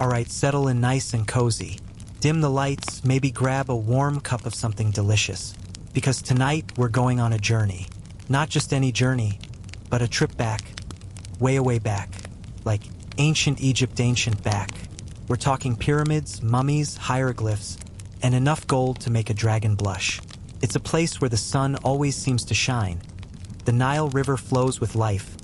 Alright, settle in nice and cozy. Dim the lights, maybe grab a warm cup of something delicious. Because tonight we're going on a journey. Not just any journey, but a trip back. Way back. Like ancient Egypt, ancient back. We're talking pyramids, mummies, hieroglyphs, and enough gold to make a dragon blush. It's a place where the sun always seems to shine. The Nile River flows with life,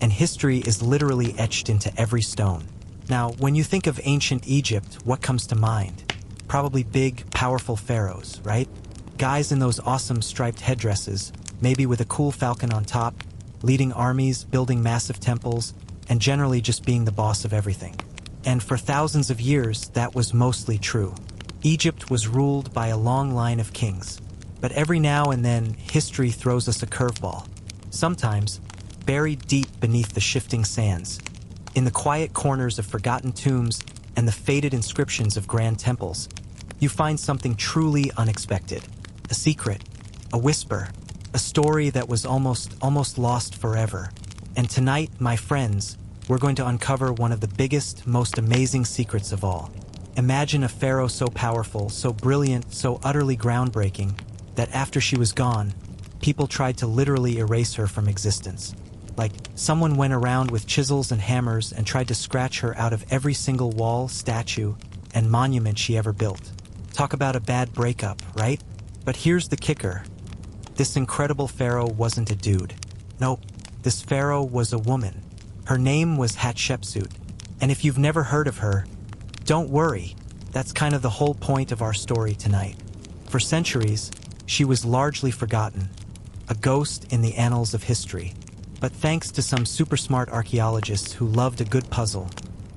and history is literally etched into every stone. Now, when you think of ancient Egypt, what comes to mind? Probably big, powerful pharaohs, right? Guys in those awesome striped headdresses, maybe with a cool falcon on top, leading armies, building massive temples, and generally just being the boss of everything. And for thousands of years, that was mostly true. Egypt was ruled by a long line of kings. But every now and then, history throws us a curveball. Sometimes, buried deep beneath the shifting sands, in the quiet corners of forgotten tombs and the faded inscriptions of grand temples, you find something truly unexpected. A secret, a whisper, a story that was almost lost forever. And tonight, my friends, we're going to uncover one of the biggest, most amazing secrets of all. Imagine a pharaoh so powerful, so brilliant, so utterly groundbreaking, that after she was gone, people tried to literally erase her from existence. Like, someone went around with chisels and hammers and tried to scratch her out of every single wall, statue, and monument she ever built. Talk about a bad breakup, right? But here's the kicker. This incredible pharaoh wasn't a dude. Nope, this pharaoh was a woman. Her name was Hatshepsut. And if you've never heard of her, don't worry. That's kind of the whole point of our story tonight. For centuries, she was largely forgotten, a ghost in the annals of history. But thanks to some super smart archaeologists who loved a good puzzle,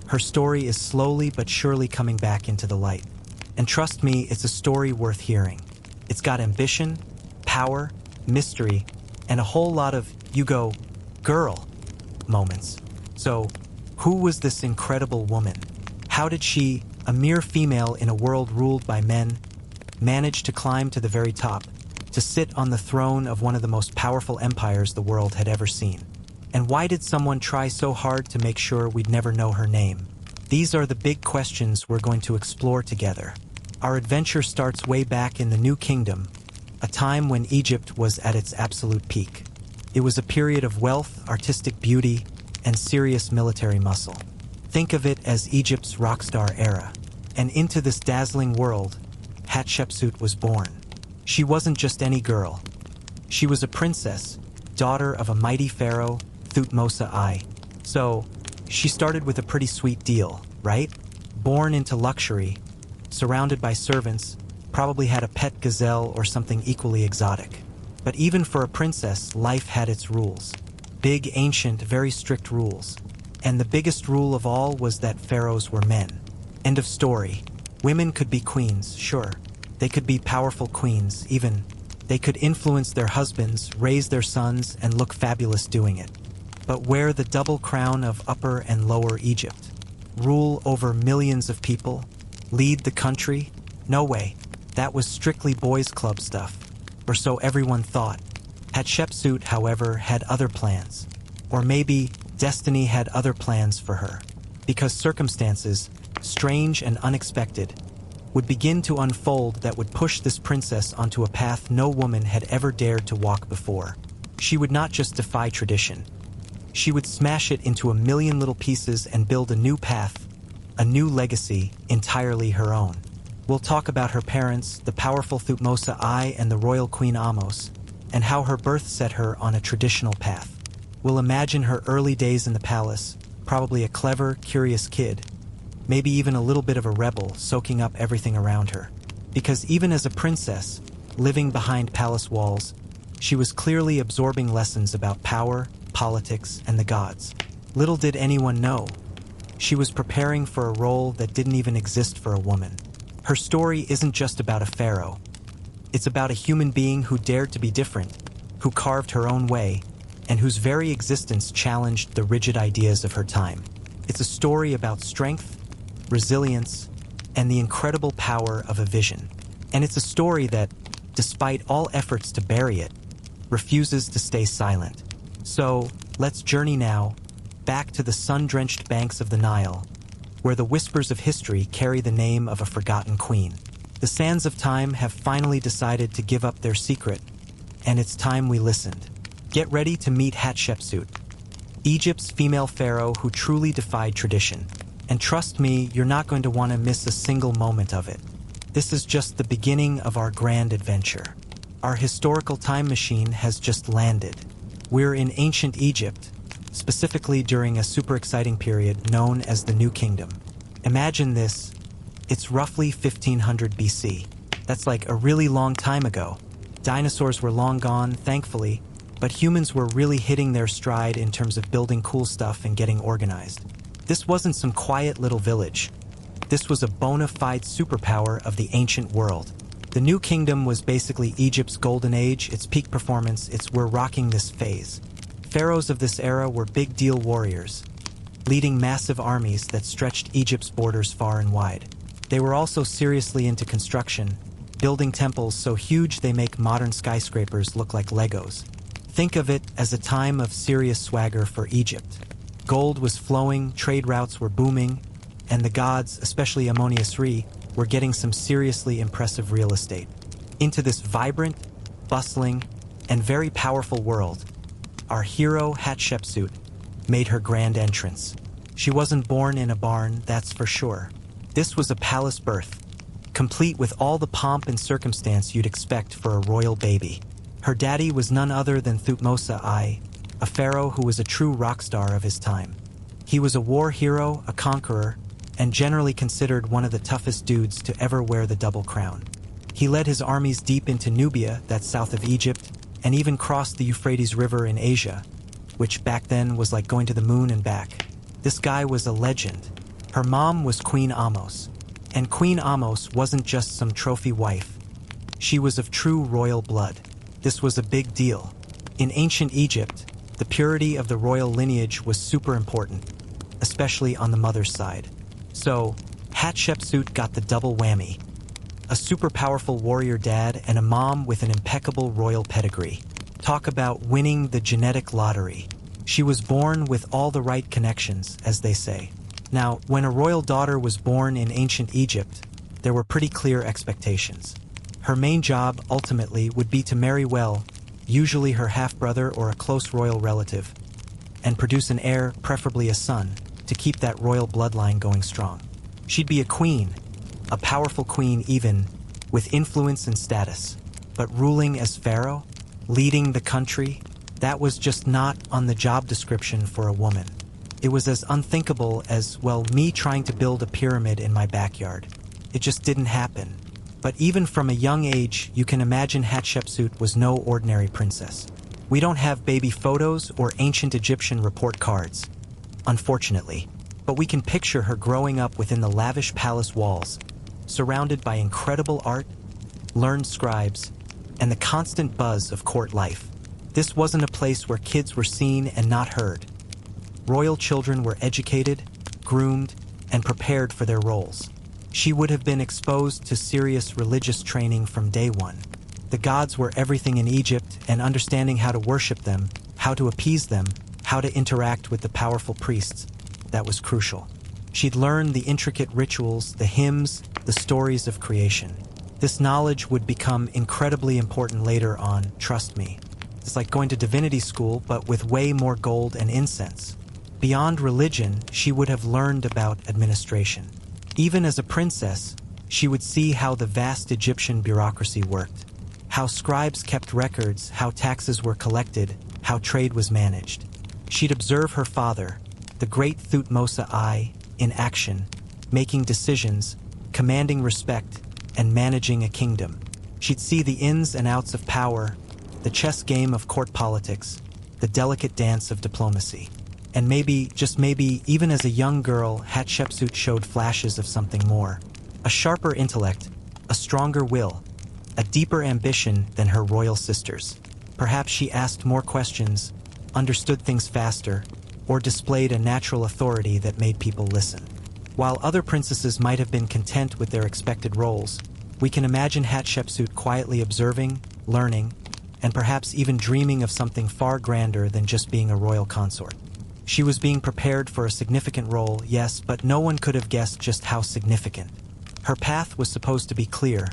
her story is slowly but surely coming back into the light. And trust me, it's a story worth hearing. It's got ambition, power, mystery, and a whole lot of, you go, girl, moments. So, who was this incredible woman? How did she, a mere female in a world ruled by men, manage to climb to the very top, to sit on the throne of one of the most powerful empires the world had ever seen? And why did someone try so hard to make sure we'd never know her name? These are the big questions we're going to explore together. Our adventure starts way back in the New Kingdom, a time when Egypt was at its absolute peak. It was a period of wealth, artistic beauty, and serious military muscle. Think of it as Egypt's rock star era. And into this dazzling world, Hatshepsut was born. She wasn't just any girl. She was a princess, daughter of a mighty pharaoh, Thutmose I. So, she started with a pretty sweet deal, right? Born into luxury, surrounded by servants, probably had a pet gazelle or something equally exotic. But even for a princess, life had its rules. Big, ancient, very strict rules. And the biggest rule of all was that pharaohs were men. End of story. Women could be queens, sure. They could be powerful queens, even. They could influence their husbands, raise their sons, and look fabulous doing it. But wear the double crown of Upper and Lower Egypt. Rule over millions of people. Lead the country? No way. That was strictly boys' club stuff. Or so everyone thought. Hatshepsut, however, had other plans. Or maybe destiny had other plans for her. Because circumstances, strange and unexpected, would begin to unfold that would push this princess onto a path no woman had ever dared to walk before. She would not just defy tradition. She would smash it into a million little pieces and build a new path, a new legacy, entirely her own. We'll talk about her parents, the powerful Thutmose I and the royal queen Ahmose, and how her birth set her on a traditional path. We'll imagine her early days in the palace, probably a clever, curious kid, maybe even a little bit of a rebel, soaking up everything around her. Because even as a princess, living behind palace walls, she was clearly absorbing lessons about power, politics, and the gods. Little did anyone know, she was preparing for a role that didn't even exist for a woman. Her story isn't just about a pharaoh. It's about a human being who dared to be different, who carved her own way, and whose very existence challenged the rigid ideas of her time. It's a story about strength, resilience, and the incredible power of a vision. And it's a story that, despite all efforts to bury it, refuses to stay silent. So, let's journey now, back to the sun-drenched banks of the Nile, where the whispers of history carry the name of a forgotten queen. The sands of time have finally decided to give up their secret, and it's time we listened. Get ready to meet Hatshepsut, Egypt's female pharaoh who truly defied tradition. And trust me, you're not going to want to miss a single moment of it. This is just the beginning of our grand adventure. Our historical time machine has just landed. We're in ancient Egypt, specifically during a super exciting period known as the New Kingdom. Imagine this. It's roughly 1500 BC. That's like a really long time ago. Dinosaurs were long gone, thankfully, but humans were really hitting their stride in terms of building cool stuff and getting organized. This wasn't some quiet little village. This was a bona fide superpower of the ancient world. The New Kingdom was basically Egypt's golden age, its peak performance, we're rocking this phase. Pharaohs of this era were big deal warriors, leading massive armies that stretched Egypt's borders far and wide. They were also seriously into construction, building temples so huge they make modern skyscrapers look like Legos. Think of it as a time of serious swagger for Egypt. Gold was flowing, trade routes were booming, and the gods, especially Ammon-Re, were getting some seriously impressive real estate. Into this vibrant, bustling, and very powerful world, our hero Hatshepsut made her grand entrance. She wasn't born in a barn, that's for sure. This was a palace birth, complete with all the pomp and circumstance you'd expect for a royal baby. Her daddy was none other than Thutmose I, a pharaoh who was a true rock star of his time. He was a war hero, a conqueror, and generally considered one of the toughest dudes to ever wear the double crown. He led his armies deep into Nubia, that's south of Egypt, and even crossed the Euphrates River in Asia, which back then was like going to the moon and back. This guy was a legend. Her mom was Queen Ahmose, and Queen Ahmose wasn't just some trophy wife. She was of true royal blood. This was a big deal. In ancient Egypt, the purity of the royal lineage was super important, especially on the mother's side. So, Hatshepsut got the double whammy. A super powerful warrior dad and a mom with an impeccable royal pedigree. Talk about winning the genetic lottery. She was born with all the right connections, as they say. Now, when a royal daughter was born in ancient Egypt, there were pretty clear expectations. Her main job, ultimately, would be to marry well, usually her half-brother or a close royal relative, and produce an heir, preferably a son, to keep that royal bloodline going strong. She'd be a queen, a powerful queen even, with influence and status. But ruling as pharaoh, leading the country, that was just not on the job description for a woman. It was as unthinkable as, well, me trying to build a pyramid in my backyard. It just didn't happen. But even from a young age, you can imagine Hatshepsut was no ordinary princess. We don't have baby photos or ancient Egyptian report cards, unfortunately, but we can picture her growing up within the lavish palace walls, surrounded by incredible art, learned scribes, and the constant buzz of court life. This wasn't a place where kids were seen and not heard. Royal children were educated, groomed, and prepared for their roles. She would have been exposed to serious religious training from day one. The gods were everything in Egypt, and understanding how to worship them, how to appease them, how to interact with the powerful priests, that was crucial. She'd learned the intricate rituals, the hymns, the stories of creation. This knowledge would become incredibly important later on, trust me. It's like going to divinity school, but with way more gold and incense. Beyond religion, she would have learned about administration. Even as a princess, she would see how the vast Egyptian bureaucracy worked, how scribes kept records, how taxes were collected, how trade was managed. She'd observe her father, the great Thutmose I, in action, making decisions, commanding respect, and managing a kingdom. She'd see the ins and outs of power, the chess game of court politics, the delicate dance of diplomacy. And maybe, just maybe, even as a young girl, Hatshepsut showed flashes of something more. A sharper intellect, a stronger will, a deeper ambition than her royal sisters. Perhaps she asked more questions, understood things faster, or displayed a natural authority that made people listen. While other princesses might have been content with their expected roles, we can imagine Hatshepsut quietly observing, learning, and perhaps even dreaming of something far grander than just being a royal consort. She was being prepared for a significant role, yes, but no one could have guessed just how significant. Her path was supposed to be clear.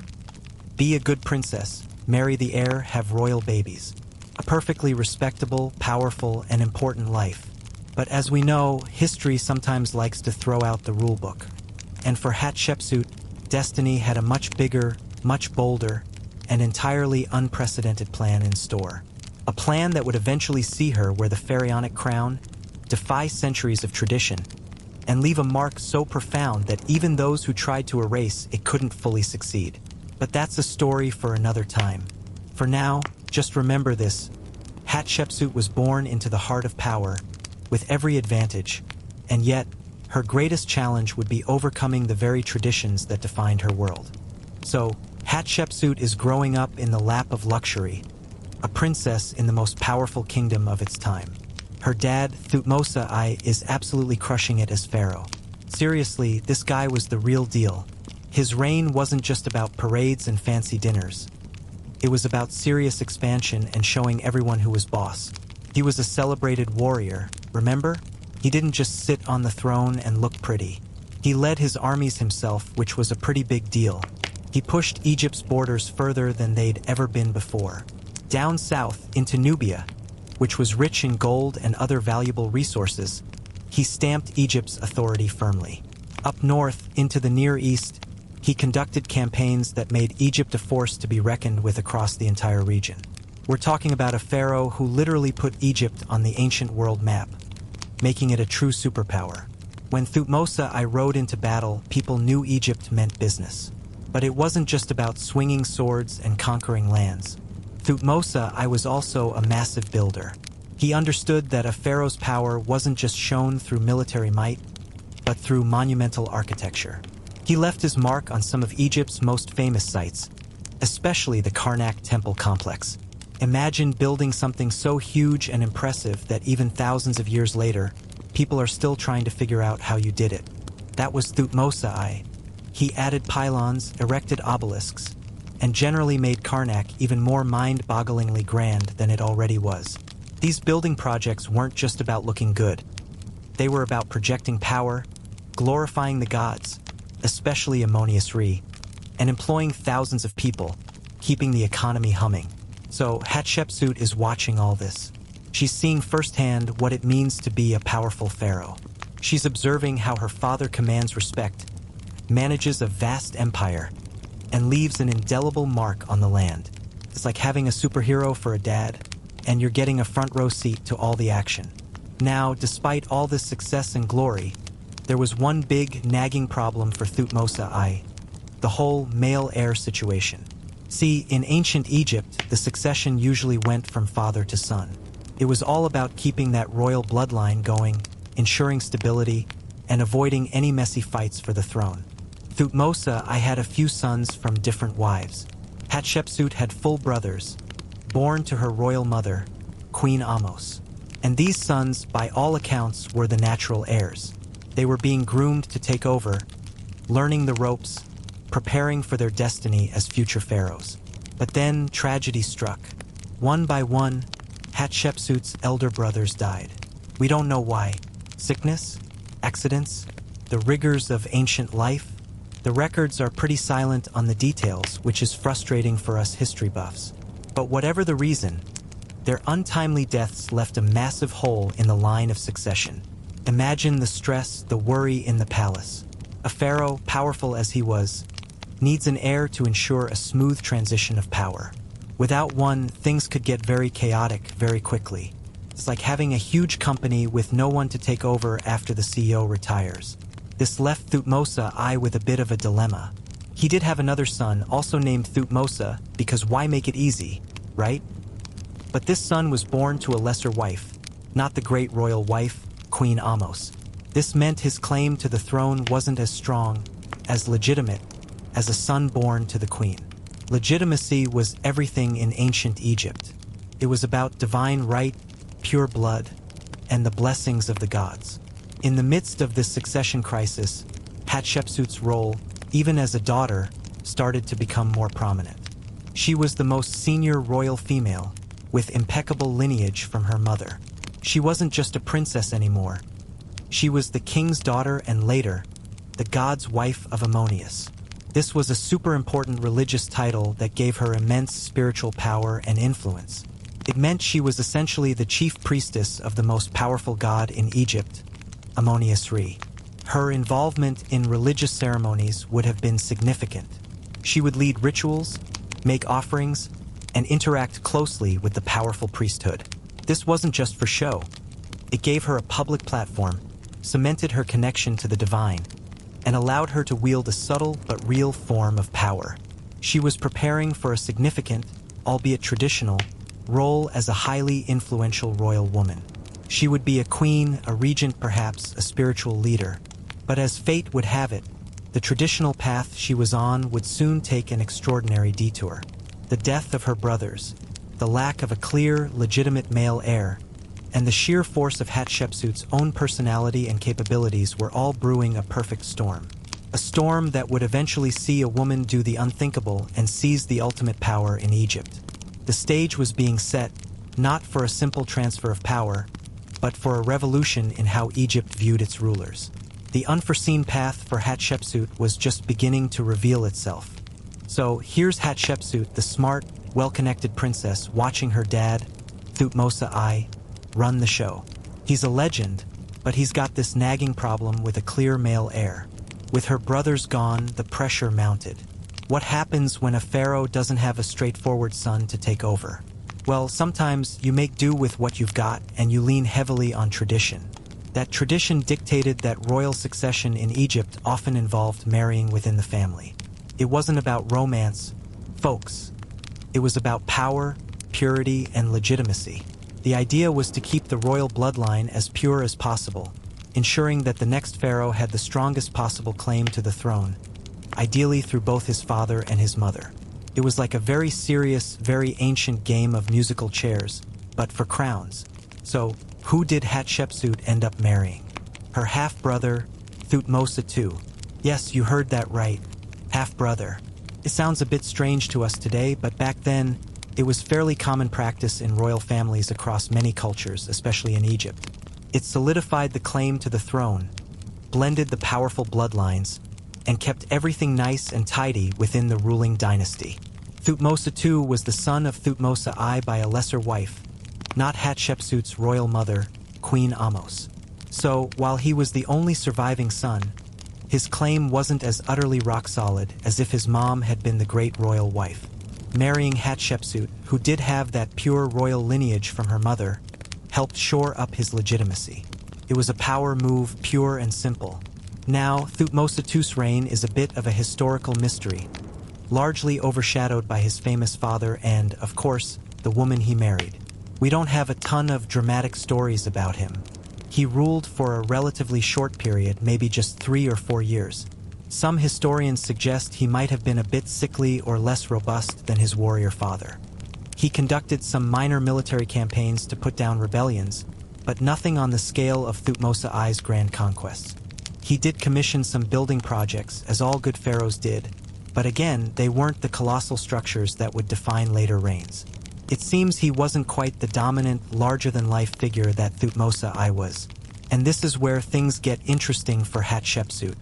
Be a good princess, marry the heir, have royal babies. A perfectly respectable, powerful, and important life. But as we know, history sometimes likes to throw out the rulebook. And for Hatshepsut, destiny had a much bigger, much bolder, and entirely unprecedented plan in store. A plan that would eventually see her wear the pharaonic crown, defy centuries of tradition, and leave a mark so profound that even those who tried to erase it couldn't fully succeed. But that's a story for another time. For now, just remember this. Hatshepsut was born into the heart of power, with every advantage, and yet, her greatest challenge would be overcoming the very traditions that defined her world. So, Hatshepsut is growing up in the lap of luxury, a princess in the most powerful kingdom of its time. Her dad, Thutmose I, is absolutely crushing it as pharaoh. Seriously, this guy was the real deal. His reign wasn't just about parades and fancy dinners. It was about serious expansion and showing everyone who was boss. He was a celebrated warrior, remember? He didn't just sit on the throne and look pretty. He led his armies himself, which was a pretty big deal. He pushed Egypt's borders further than they'd ever been before. Down south, into Nubia, which was rich in gold and other valuable resources, he stamped Egypt's authority firmly. Up north, into the Near East, he conducted campaigns that made Egypt a force to be reckoned with across the entire region. We're talking about a pharaoh who literally put Egypt on the ancient world map, making it a true superpower. When Thutmose I rode into battle, people knew Egypt meant business. But it wasn't just about swinging swords and conquering lands. Thutmose I was also a massive builder. He understood that a pharaoh's power wasn't just shown through military might, but through monumental architecture. He left his mark on some of Egypt's most famous sites, especially the Karnak temple complex. Imagine building something so huge and impressive that even thousands of years later, people are still trying to figure out how you did it. That was Thutmose I. He added pylons, erected obelisks, and generally made Karnak even more mind-bogglingly grand than it already was. These building projects weren't just about looking good. They were about projecting power, glorifying the gods, especially Ammonius Re, and employing thousands of people, keeping the economy humming. So Hatshepsut is watching all this. She's seeing firsthand what it means to be a powerful pharaoh. She's observing how her father commands respect, manages a vast empire, and leaves an indelible mark on the land. It's like having a superhero for a dad, and you're getting a front row seat to all the action. Now, despite all this success and glory, there was one big, nagging problem for Thutmose I, the whole male heir situation. See, in ancient Egypt, the succession usually went from father to son. It was all about keeping that royal bloodline going, ensuring stability, and avoiding any messy fights for the throne. Thutmose I had a few sons from different wives. Hatshepsut had full brothers, born to her royal mother, Queen Ahmose. And these sons, by all accounts, were the natural heirs. They were being groomed to take over, learning the ropes, preparing for their destiny as future pharaohs. But then tragedy struck. One by one, Hatshepsut's elder brothers died. We don't know why. Sickness? Accidents? The rigors of ancient life? The records are pretty silent on the details, which is frustrating for us history buffs. But whatever the reason, their untimely deaths left a massive hole in the line of succession. Imagine the stress, the worry in the palace. A pharaoh, powerful as he was, needs an heir to ensure a smooth transition of power. Without one, things could get very chaotic very quickly. It's like having a huge company with no one to take over after the CEO retires. This left Thutmose I with a bit of a dilemma. He did have another son, also named Thutmose, because why make it easy, right? But this son was born to a lesser wife, not the great royal wife, Queen Ahmose. This meant his claim to the throne wasn't as strong, as legitimate, as a son born to the queen. Legitimacy was everything in ancient Egypt. It was about divine right, pure blood, and the blessings of the gods. In the midst of this succession crisis, Hatshepsut's role, even as a daughter, started to become more prominent. She was the most senior royal female, with impeccable lineage from her mother. She wasn't just a princess anymore. She was the king's daughter and later, the god's wife of Ammonius. This was a super important religious title that gave her immense spiritual power and influence. It meant she was essentially the chief priestess of the most powerful god in Egypt, Ammonius Re. Her involvement in religious ceremonies would have been significant. She would lead rituals, make offerings, and interact closely with the powerful priesthood. This wasn't just for show. It gave her a public platform, cemented her connection to the divine, and allowed her to wield a subtle but real form of power. She was preparing for a significant, albeit traditional, role as a highly influential royal woman. She would be a queen, a regent perhaps, a spiritual leader. But as fate would have it, the traditional path she was on would soon take an extraordinary detour. The death of her brothers, the lack of a clear, legitimate male heir, and the sheer force of Hatshepsut's own personality and capabilities were all brewing a perfect storm. A storm that would eventually see a woman do the unthinkable and seize the ultimate power in Egypt. The stage was being set, not for a simple transfer of power, but for a revolution in how Egypt viewed its rulers. The unforeseen path for Hatshepsut was just beginning to reveal itself. So here's Hatshepsut, the smart, well-connected princess, watching her dad, Thutmose I, run the show. He's a legend, but he's got this nagging problem with a clear male heir. With her brothers gone, the pressure mounted. What happens when a pharaoh doesn't have a straightforward son to take over? Well, sometimes you make do with what you've got and you lean heavily on tradition. That tradition dictated that royal succession in Egypt often involved marrying within the family. It wasn't about romance, folks. It was about power, purity, and legitimacy. The idea was to keep the royal bloodline as pure as possible, ensuring that the next pharaoh had the strongest possible claim to the throne, ideally through both his father and his mother. It was like a very serious, very ancient game of musical chairs, but for crowns. So, who did Hatshepsut end up marrying? Her half-brother, Thutmose II. Yes, you heard that right. Half-brother. It sounds a bit strange to us today, but back then, it was fairly common practice in royal families across many cultures, especially in Egypt. It solidified the claim to the throne, blended the powerful bloodlines, and kept everything nice and tidy within the ruling dynasty. Thutmose II was the son of Thutmose I by a lesser wife, not Hatshepsut's royal mother, Queen Ahmose. So, while he was the only surviving son, his claim wasn't as utterly rock-solid as if his mom had been the great royal wife. Marrying Hatshepsut, who did have that pure royal lineage from her mother, helped shore up his legitimacy. It was a power move, pure and simple. Now, Thutmose II's reign is a bit of a historical mystery, largely overshadowed by his famous father and, of course, the woman he married. We don't have a ton of dramatic stories about him. He ruled for a relatively short period, maybe just 3 or 4 years. Some historians suggest he might have been a bit sickly or less robust than his warrior father. He conducted some minor military campaigns to put down rebellions, but nothing on the scale of Thutmose I's grand conquests. He did commission some building projects, as all good pharaohs did, but again, they weren't the colossal structures that would define later reigns. It seems he wasn't quite the dominant, larger-than-life figure that Thutmose I was. And this is where things get interesting for Hatshepsut.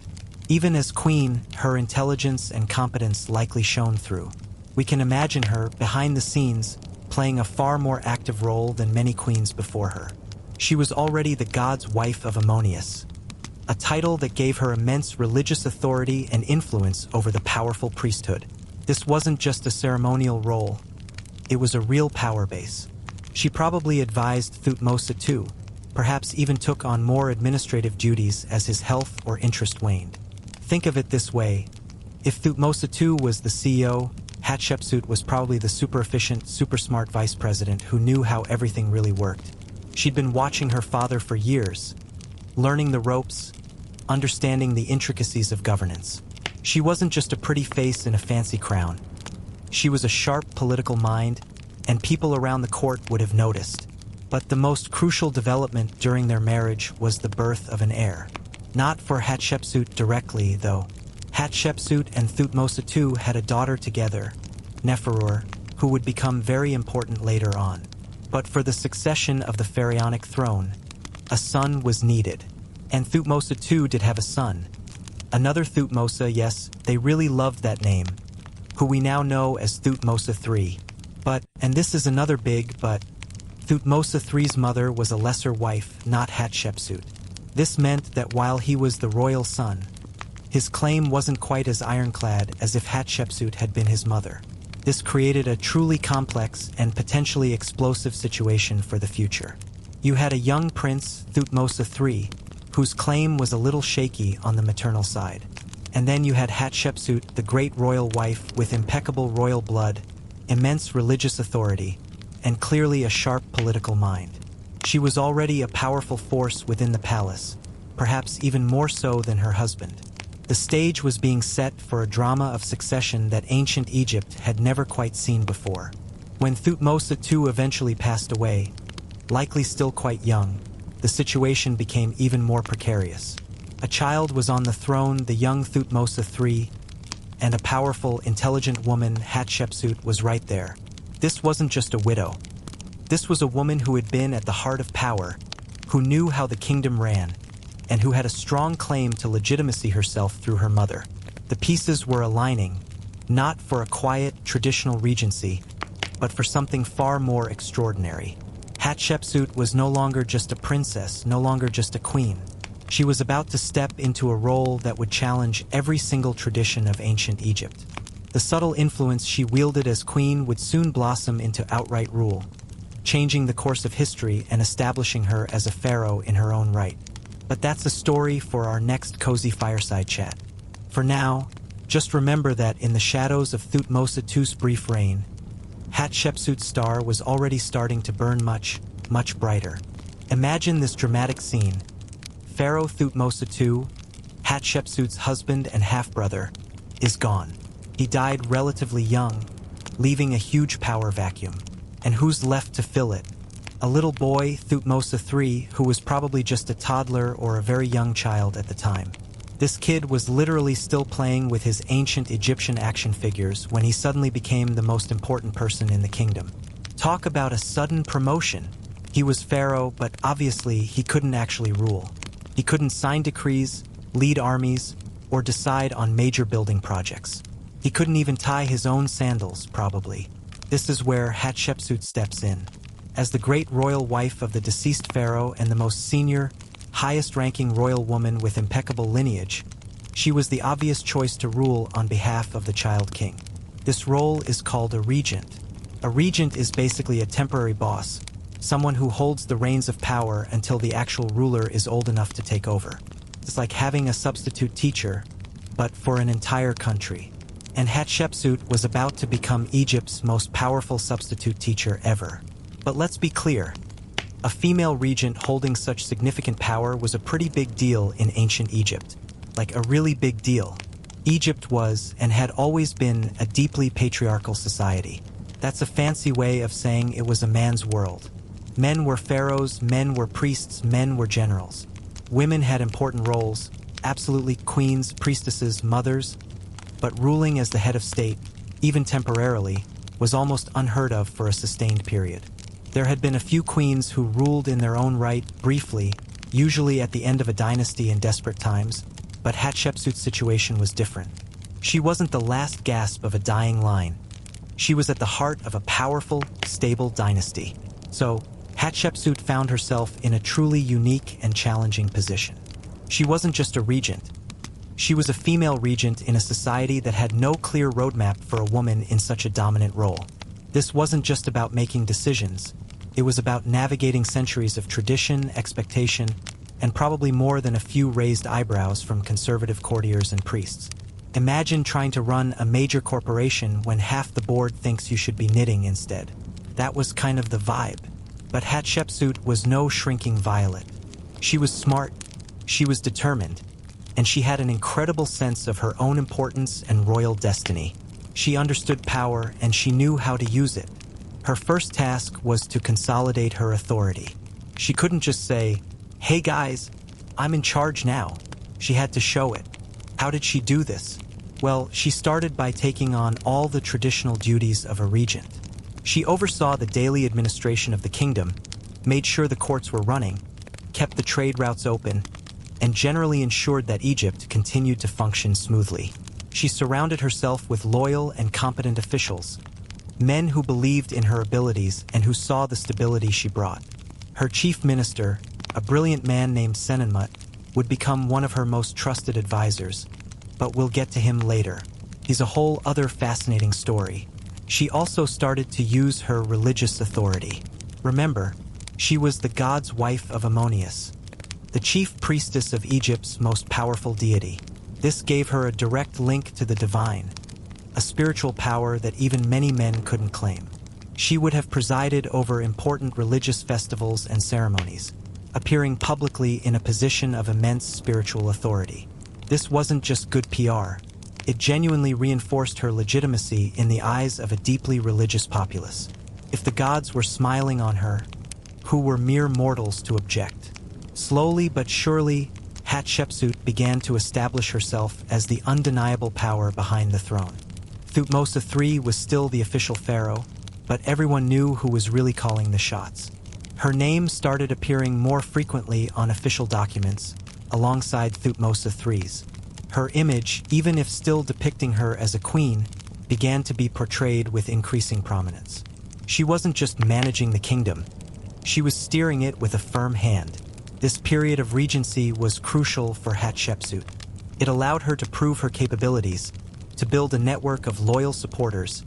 Even as queen, her intelligence and competence likely shone through. We can imagine her, behind the scenes, playing a far more active role than many queens before her. She was already the god's wife of Ammonius, a title that gave her immense religious authority and influence over the powerful priesthood. This wasn't just a ceremonial role. It was a real power base. She probably advised Thutmose II, perhaps even took on more administrative duties as his health or interest waned. Think of it this way. If Thutmose II was the CEO, Hatshepsut was probably the super efficient, super smart vice president who knew how everything really worked. She'd been watching her father for years, learning the ropes, understanding the intricacies of governance. She wasn't just a pretty face in a fancy crown. She was a sharp political mind, and people around the court would have noticed. But the most crucial development during their marriage was the birth of an heir. Not for Hatshepsut directly, though. Hatshepsut and Thutmose II had a daughter together, Neferur, who would become very important later on. But for the succession of the pharaonic throne, a son was needed. And Thutmose II did have a son. Another Thutmose, yes, they really loved that name, who we now know as Thutmose III. But, and this is another big but, Thutmose III's mother was a lesser wife, not Hatshepsut. This meant that while he was the royal son, his claim wasn't quite as ironclad as if Hatshepsut had been his mother. This created a truly complex and potentially explosive situation for the future. You had a young prince, Thutmose III, whose claim was a little shaky on the maternal side. And then you had Hatshepsut, the great royal wife with impeccable royal blood, immense religious authority, and clearly a sharp political mind. She was already a powerful force within the palace, perhaps even more so than her husband. The stage was being set for a drama of succession that ancient Egypt had never quite seen before. When Thutmose II eventually passed away, likely still quite young, the situation became even more precarious. A child was on the throne, the young Thutmose III, and a powerful, intelligent woman, Hatshepsut, was right there. This wasn't just a widow. This was a woman who had been at the heart of power, who knew how the kingdom ran, and who had a strong claim to legitimacy herself through her mother. The pieces were aligning, not for a quiet, traditional regency, but for something far more extraordinary. Hatshepsut was no longer just a princess, no longer just a queen. She was about to step into a role that would challenge every single tradition of ancient Egypt. The subtle influence she wielded as queen would soon blossom into outright rule, changing the course of history and establishing her as a pharaoh in her own right. But that's a story for our next cozy fireside chat. For now, just remember that in the shadows of Thutmose II's brief reign, Hatshepsut's star was already starting to burn much, much brighter. Imagine this dramatic scene. Pharaoh Thutmose II, Hatshepsut's husband and half-brother, is gone. He died relatively young, leaving a huge power vacuum. And who's left to fill it? A little boy, Thutmose III, who was probably just a toddler or a very young child at the time. This kid was literally still playing with his ancient Egyptian action figures when he suddenly became the most important person in the kingdom. Talk about a sudden promotion. He was pharaoh, but obviously he couldn't actually rule. He couldn't sign decrees, lead armies, or decide on major building projects. He couldn't even tie his own sandals, probably. This is where Hatshepsut steps in. As the great royal wife of the deceased pharaoh and the most senior, highest-ranking royal woman with impeccable lineage, she was the obvious choice to rule on behalf of the child king. This role is called a regent. A regent is basically a temporary boss, someone who holds the reins of power until the actual ruler is old enough to take over. It's like having a substitute teacher, but for an entire country. And Hatshepsut was about to become Egypt's most powerful substitute teacher ever. But let's be clear, a female regent holding such significant power was a pretty big deal in ancient Egypt. Like a really big deal. Egypt was, and had always been, a deeply patriarchal society. That's a fancy way of saying it was a man's world. Men were pharaohs, men were priests, men were generals. Women had important roles, absolutely queens, priestesses, mothers, but ruling as the head of state, even temporarily, was almost unheard of for a sustained period. There had been a few queens who ruled in their own right briefly, usually at the end of a dynasty in desperate times, but Hatshepsut's situation was different. She wasn't the last gasp of a dying line. She was at the heart of a powerful, stable dynasty. So, Hatshepsut found herself in a truly unique and challenging position. She wasn't just a regent. She was a female regent in a society that had no clear roadmap for a woman in such a dominant role. This wasn't just about making decisions. It was about navigating centuries of tradition, expectation, and probably more than a few raised eyebrows from conservative courtiers and priests. Imagine trying to run a major corporation when half the board thinks you should be knitting instead. That was kind of the vibe. But Hatshepsut was no shrinking violet. She was smart, she was determined, and she had an incredible sense of her own importance and royal destiny. She understood power and she knew how to use it. Her first task was to consolidate her authority. She couldn't just say, "Hey guys, I'm in charge now." She had to show it. How did she do this? Well, she started by taking on all the traditional duties of a regent. She oversaw the daily administration of the kingdom, made sure the courts were running, kept the trade routes open, and generally ensured that Egypt continued to function smoothly. She surrounded herself with loyal and competent officials, men who believed in her abilities and who saw the stability she brought. Her chief minister, a brilliant man named Senenmut, would become one of her most trusted advisors, but we'll get to him later. He's a whole other fascinating story. She also started to use her religious authority. Remember, she was the god's wife of Ammonius, the chief priestess of Egypt's most powerful deity. This gave her a direct link to the divine, a spiritual power that even many men couldn't claim. She would have presided over important religious festivals and ceremonies, appearing publicly in a position of immense spiritual authority. This wasn't just good PR. It genuinely reinforced her legitimacy in the eyes of a deeply religious populace. If the gods were smiling on her, who were mere mortals to object? Slowly but surely, Hatshepsut began to establish herself as the undeniable power behind the throne. Thutmose III was still the official pharaoh, but everyone knew who was really calling the shots. Her name started appearing more frequently on official documents, alongside Thutmose III's. Her image, even if still depicting her as a queen, began to be portrayed with increasing prominence. She wasn't just managing the kingdom, she was steering it with a firm hand. This period of regency was crucial for Hatshepsut. It allowed her to prove her capabilities, to build a network of loyal supporters,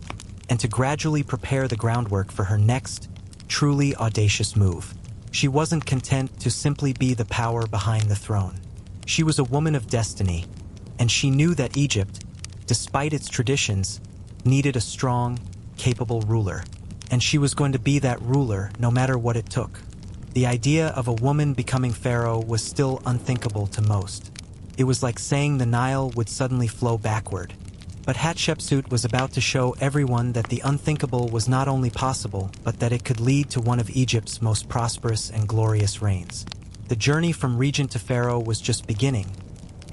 and to gradually prepare the groundwork for her next, truly audacious move. She wasn't content to simply be the power behind the throne. She was a woman of destiny, and she knew that Egypt, despite its traditions, needed a strong, capable ruler. And she was going to be that ruler no matter what it took. The idea of a woman becoming pharaoh was still unthinkable to most. It was like saying the Nile would suddenly flow backward. But Hatshepsut was about to show everyone that the unthinkable was not only possible, but that it could lead to one of Egypt's most prosperous and glorious reigns. The journey from regent to pharaoh was just beginning,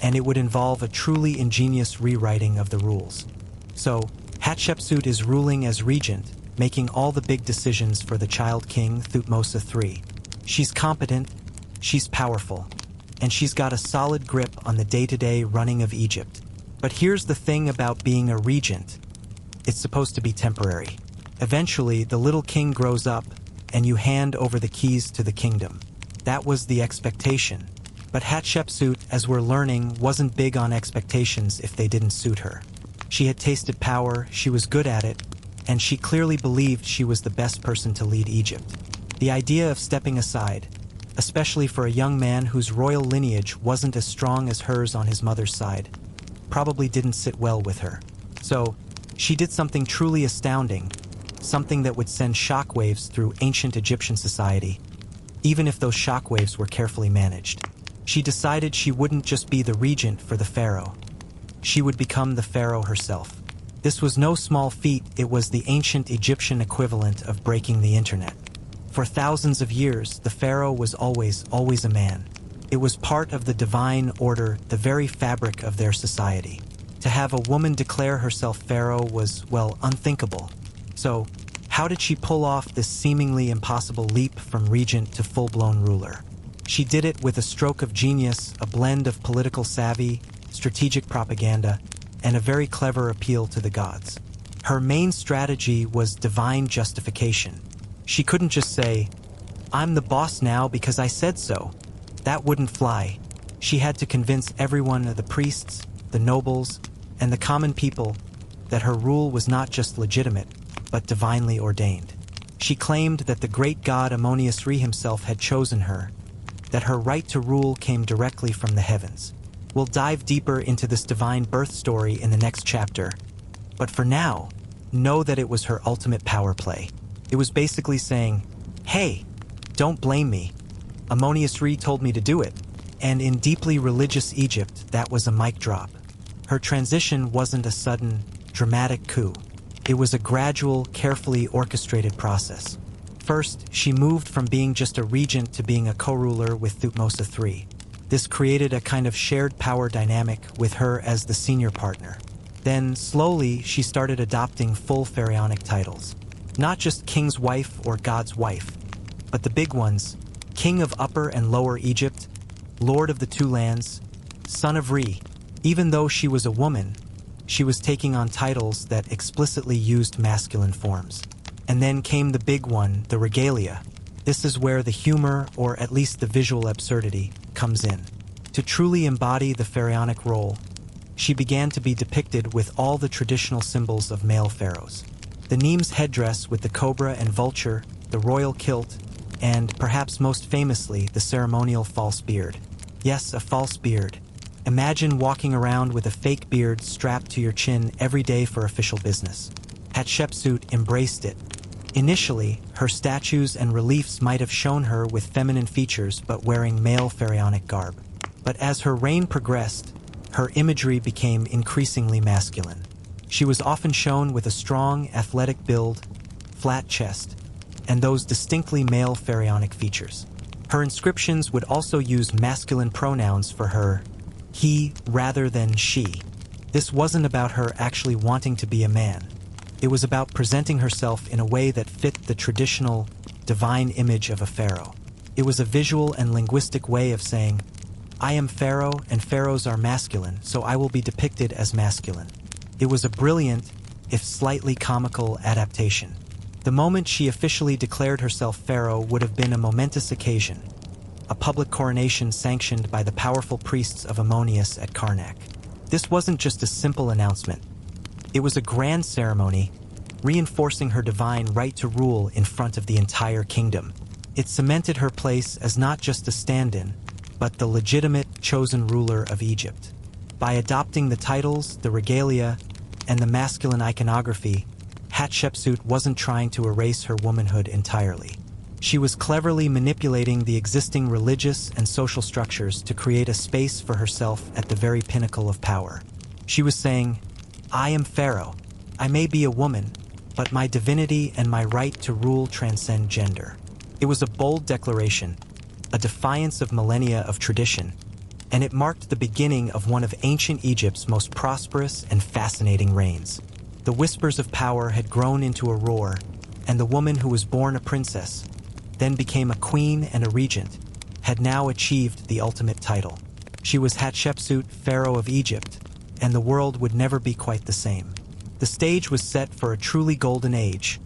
and it would involve a truly ingenious rewriting of the rules. So, Hatshepsut is ruling as regent, making all the big decisions for the child king Thutmose III. She's competent, she's powerful, and she's got a solid grip on the day-to-day running of Egypt. But here's the thing about being a regent. It's supposed to be temporary. Eventually, the little king grows up, and you hand over the keys to the kingdom. That was the expectation. But Hatshepsut, as we're learning, wasn't big on expectations if they didn't suit her. She had tasted power, she was good at it, and she clearly believed she was the best person to lead Egypt. The idea of stepping aside, especially for a young man whose royal lineage wasn't as strong as hers on his mother's side, probably didn't sit well with her. So, she did something truly astounding, something that would send shockwaves through ancient Egyptian society, even if those shockwaves were carefully managed. She decided she wouldn't just be the regent for the pharaoh. She would become the pharaoh herself. This was no small feat, it was the ancient Egyptian equivalent of breaking the internet. For thousands of years, the pharaoh was always a man. It was part of the divine order, the very fabric of their society. To have a woman declare herself pharaoh was, well, unthinkable. So, how did she pull off this seemingly impossible leap from regent to full-blown ruler? She did it with a stroke of genius, a blend of political savvy, strategic propaganda, and a very clever appeal to the gods. Her main strategy was divine justification. She couldn't just say, "I'm the boss now because I said so." That wouldn't fly. She had to convince everyone, the priests, the nobles, and the common people, that her rule was not just legitimate, but divinely ordained. She claimed that the great god Ammonius III himself had chosen her, that her right to rule came directly from the heavens. We'll dive deeper into this divine birth story in the next chapter, but for now, know that it was her ultimate power play. It was basically saying, "Hey, don't blame me. Ammonius III told me to do it." And in deeply religious Egypt, that was a mic drop. Her transition wasn't a sudden, dramatic coup. It was a gradual, carefully orchestrated process. First, she moved from being just a regent to being a co-ruler with Thutmose III. This created a kind of shared power dynamic with her as the senior partner. Then, slowly, she started adopting full pharaonic titles. Not just king's wife or God's wife, but the big ones: king of Upper and Lower Egypt, lord of the two lands, son of Re. Even though she was a woman, she was taking on titles that explicitly used masculine forms. And then came the big one, the regalia. This is where the humor, or at least the visual absurdity, comes in. To truly embody the pharaonic role, she began to be depicted with all the traditional symbols of male pharaohs. The Neme's headdress with the cobra and vulture, the royal kilt, and, perhaps most famously, the ceremonial false beard. Yes, a false beard. Imagine walking around with a fake beard strapped to your chin every day for official business. Hatshepsut embraced it. Initially, her statues and reliefs might have shown her with feminine features but wearing male pharaonic garb. But as her reign progressed, her imagery became increasingly masculine. She was often shown with a strong, athletic build, flat chest, and those distinctly male pharaonic features. Her inscriptions would also use masculine pronouns for her, he rather than she. This wasn't about her actually wanting to be a man. It was about presenting herself in a way that fit the traditional, divine image of a pharaoh. It was a visual and linguistic way of saying, I am Pharaoh and pharaohs are masculine, so I will be depicted as masculine. It was a brilliant, if slightly comical, adaptation. The moment she officially declared herself pharaoh would have been a momentous occasion, a public coronation sanctioned by the powerful priests of Ammonius at Karnak. This wasn't just a simple announcement. It was a grand ceremony, reinforcing her divine right to rule in front of the entire kingdom. It cemented her place as not just a stand-in, but the legitimate, chosen ruler of Egypt. By adopting the titles, the regalia, and the masculine iconography, Hatshepsut wasn't trying to erase her womanhood entirely. She was cleverly manipulating the existing religious and social structures to create a space for herself at the very pinnacle of power. She was saying, I am Pharaoh. I may be a woman, but my divinity and my right to rule transcend gender. It was a bold declaration, a defiance of millennia of tradition, and it marked the beginning of one of ancient Egypt's most prosperous and fascinating reigns. The whispers of power had grown into a roar, and the woman who was born a princess, then became a queen and a regent, had now achieved the ultimate title. She was Hatshepsut, Pharaoh of Egypt, and the world would never be quite the same. The stage was set for a truly golden age,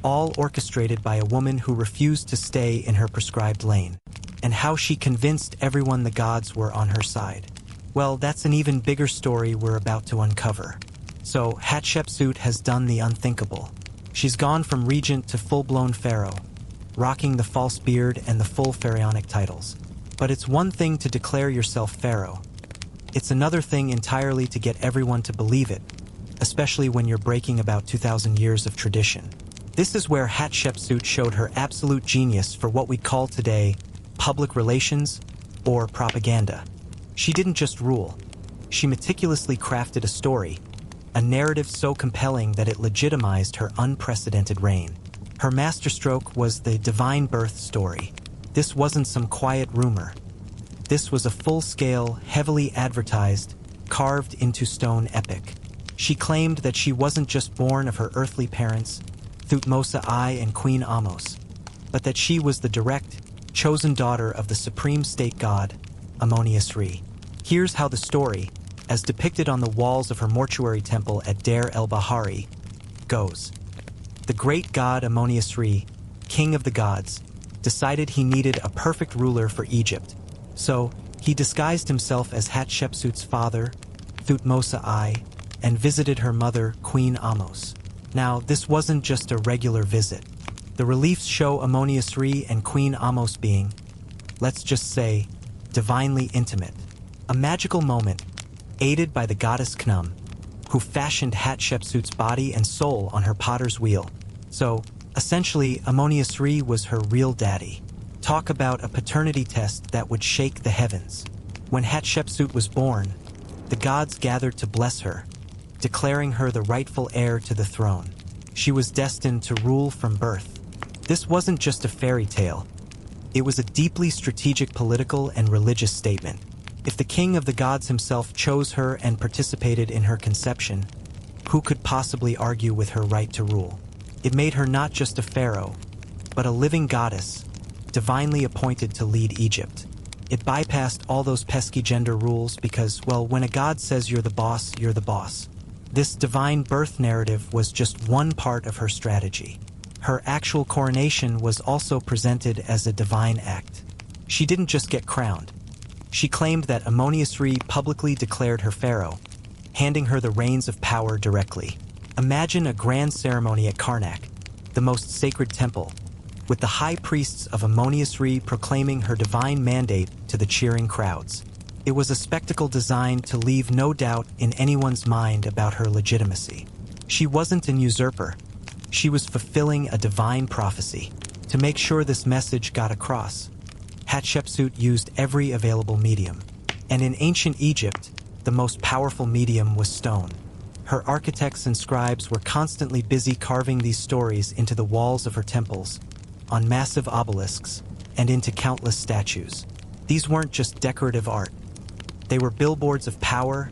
all orchestrated by a woman who refused to stay in her prescribed lane. And how she convinced everyone the gods were on her side. Well, that's an even bigger story we're about to uncover. So, Hatshepsut has done the unthinkable. She's gone from regent to full-blown pharaoh, rocking the false beard and the full pharaonic titles. But it's one thing to declare yourself pharaoh. It's another thing entirely to get everyone to believe it, especially when you're breaking about 2,000 years of tradition. This is where Hatshepsut showed her absolute genius for what we'd call today public relations or propaganda. She didn't just rule. She meticulously crafted a story, a narrative so compelling that it legitimized her unprecedented reign. Her masterstroke was the divine birth story. This wasn't some quiet rumor. This was a full-scale, heavily advertised, carved into stone epic. She claimed that she wasn't just born of her earthly parents, Thutmose I and Queen Ahmose, but that she was the direct, chosen daughter of the supreme state god, Ammonius Re. Here's how the story, as depicted on the walls of her mortuary temple at Deir el-Bahari, goes. The great god Ammonius Re, king of the gods, decided he needed a perfect ruler for Egypt, so he disguised himself as Hatshepsut's father, Thutmose I, and visited her mother, Queen Ahmose. Now, this wasn't just a regular visit. The reliefs show Ammonius Re and Queen Ahmose being, let's just say, divinely intimate. A magical moment, aided by the goddess Khnum, who fashioned Hatshepsut's body and soul on her potter's wheel. So, essentially, Ammonius Re was her real daddy. Talk about a paternity test that would shake the heavens. When Hatshepsut was born, the gods gathered to bless her, declaring her the rightful heir to the throne. She was destined to rule from birth. This wasn't just a fairy tale. It was a deeply strategic political and religious statement. If the king of the gods himself chose her and participated in her conception, who could possibly argue with her right to rule? It made her not just a pharaoh, but a living goddess, divinely appointed to lead Egypt. It bypassed all those pesky gender rules because, well, when a god says you're the boss, you're the boss. This divine birth narrative was just one part of her strategy. Her actual coronation was also presented as a divine act. She didn't just get crowned. She claimed that Ammonius-Re publicly declared her pharaoh, handing her the reins of power directly. Imagine a grand ceremony at Karnak, the most sacred temple, with the high priests of Ammonius-Re proclaiming her divine mandate to the cheering crowds. It was a spectacle designed to leave no doubt in anyone's mind about her legitimacy. She wasn't an usurper. She was fulfilling a divine prophecy. To make sure this message got across, Hatshepsut used every available medium. And in ancient Egypt, the most powerful medium was stone. Her architects and scribes were constantly busy carving these stories into the walls of her temples, on massive obelisks, and into countless statues. These weren't just decorative art. They were billboards of power,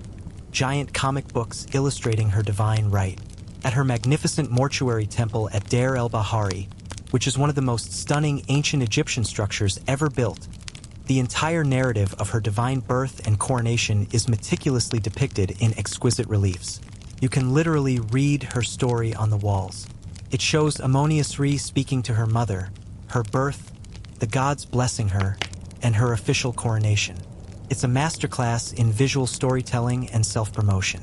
giant comic books illustrating her divine right. At her magnificent mortuary temple at Deir el-Bahari, which is one of the most stunning ancient Egyptian structures ever built, the entire narrative of her divine birth and coronation is meticulously depicted in exquisite reliefs. You can literally read her story on the walls. It shows Ammonius-Re speaking to her mother, her birth, the gods blessing her, and her official coronation. It's a masterclass in visual storytelling and self-promotion.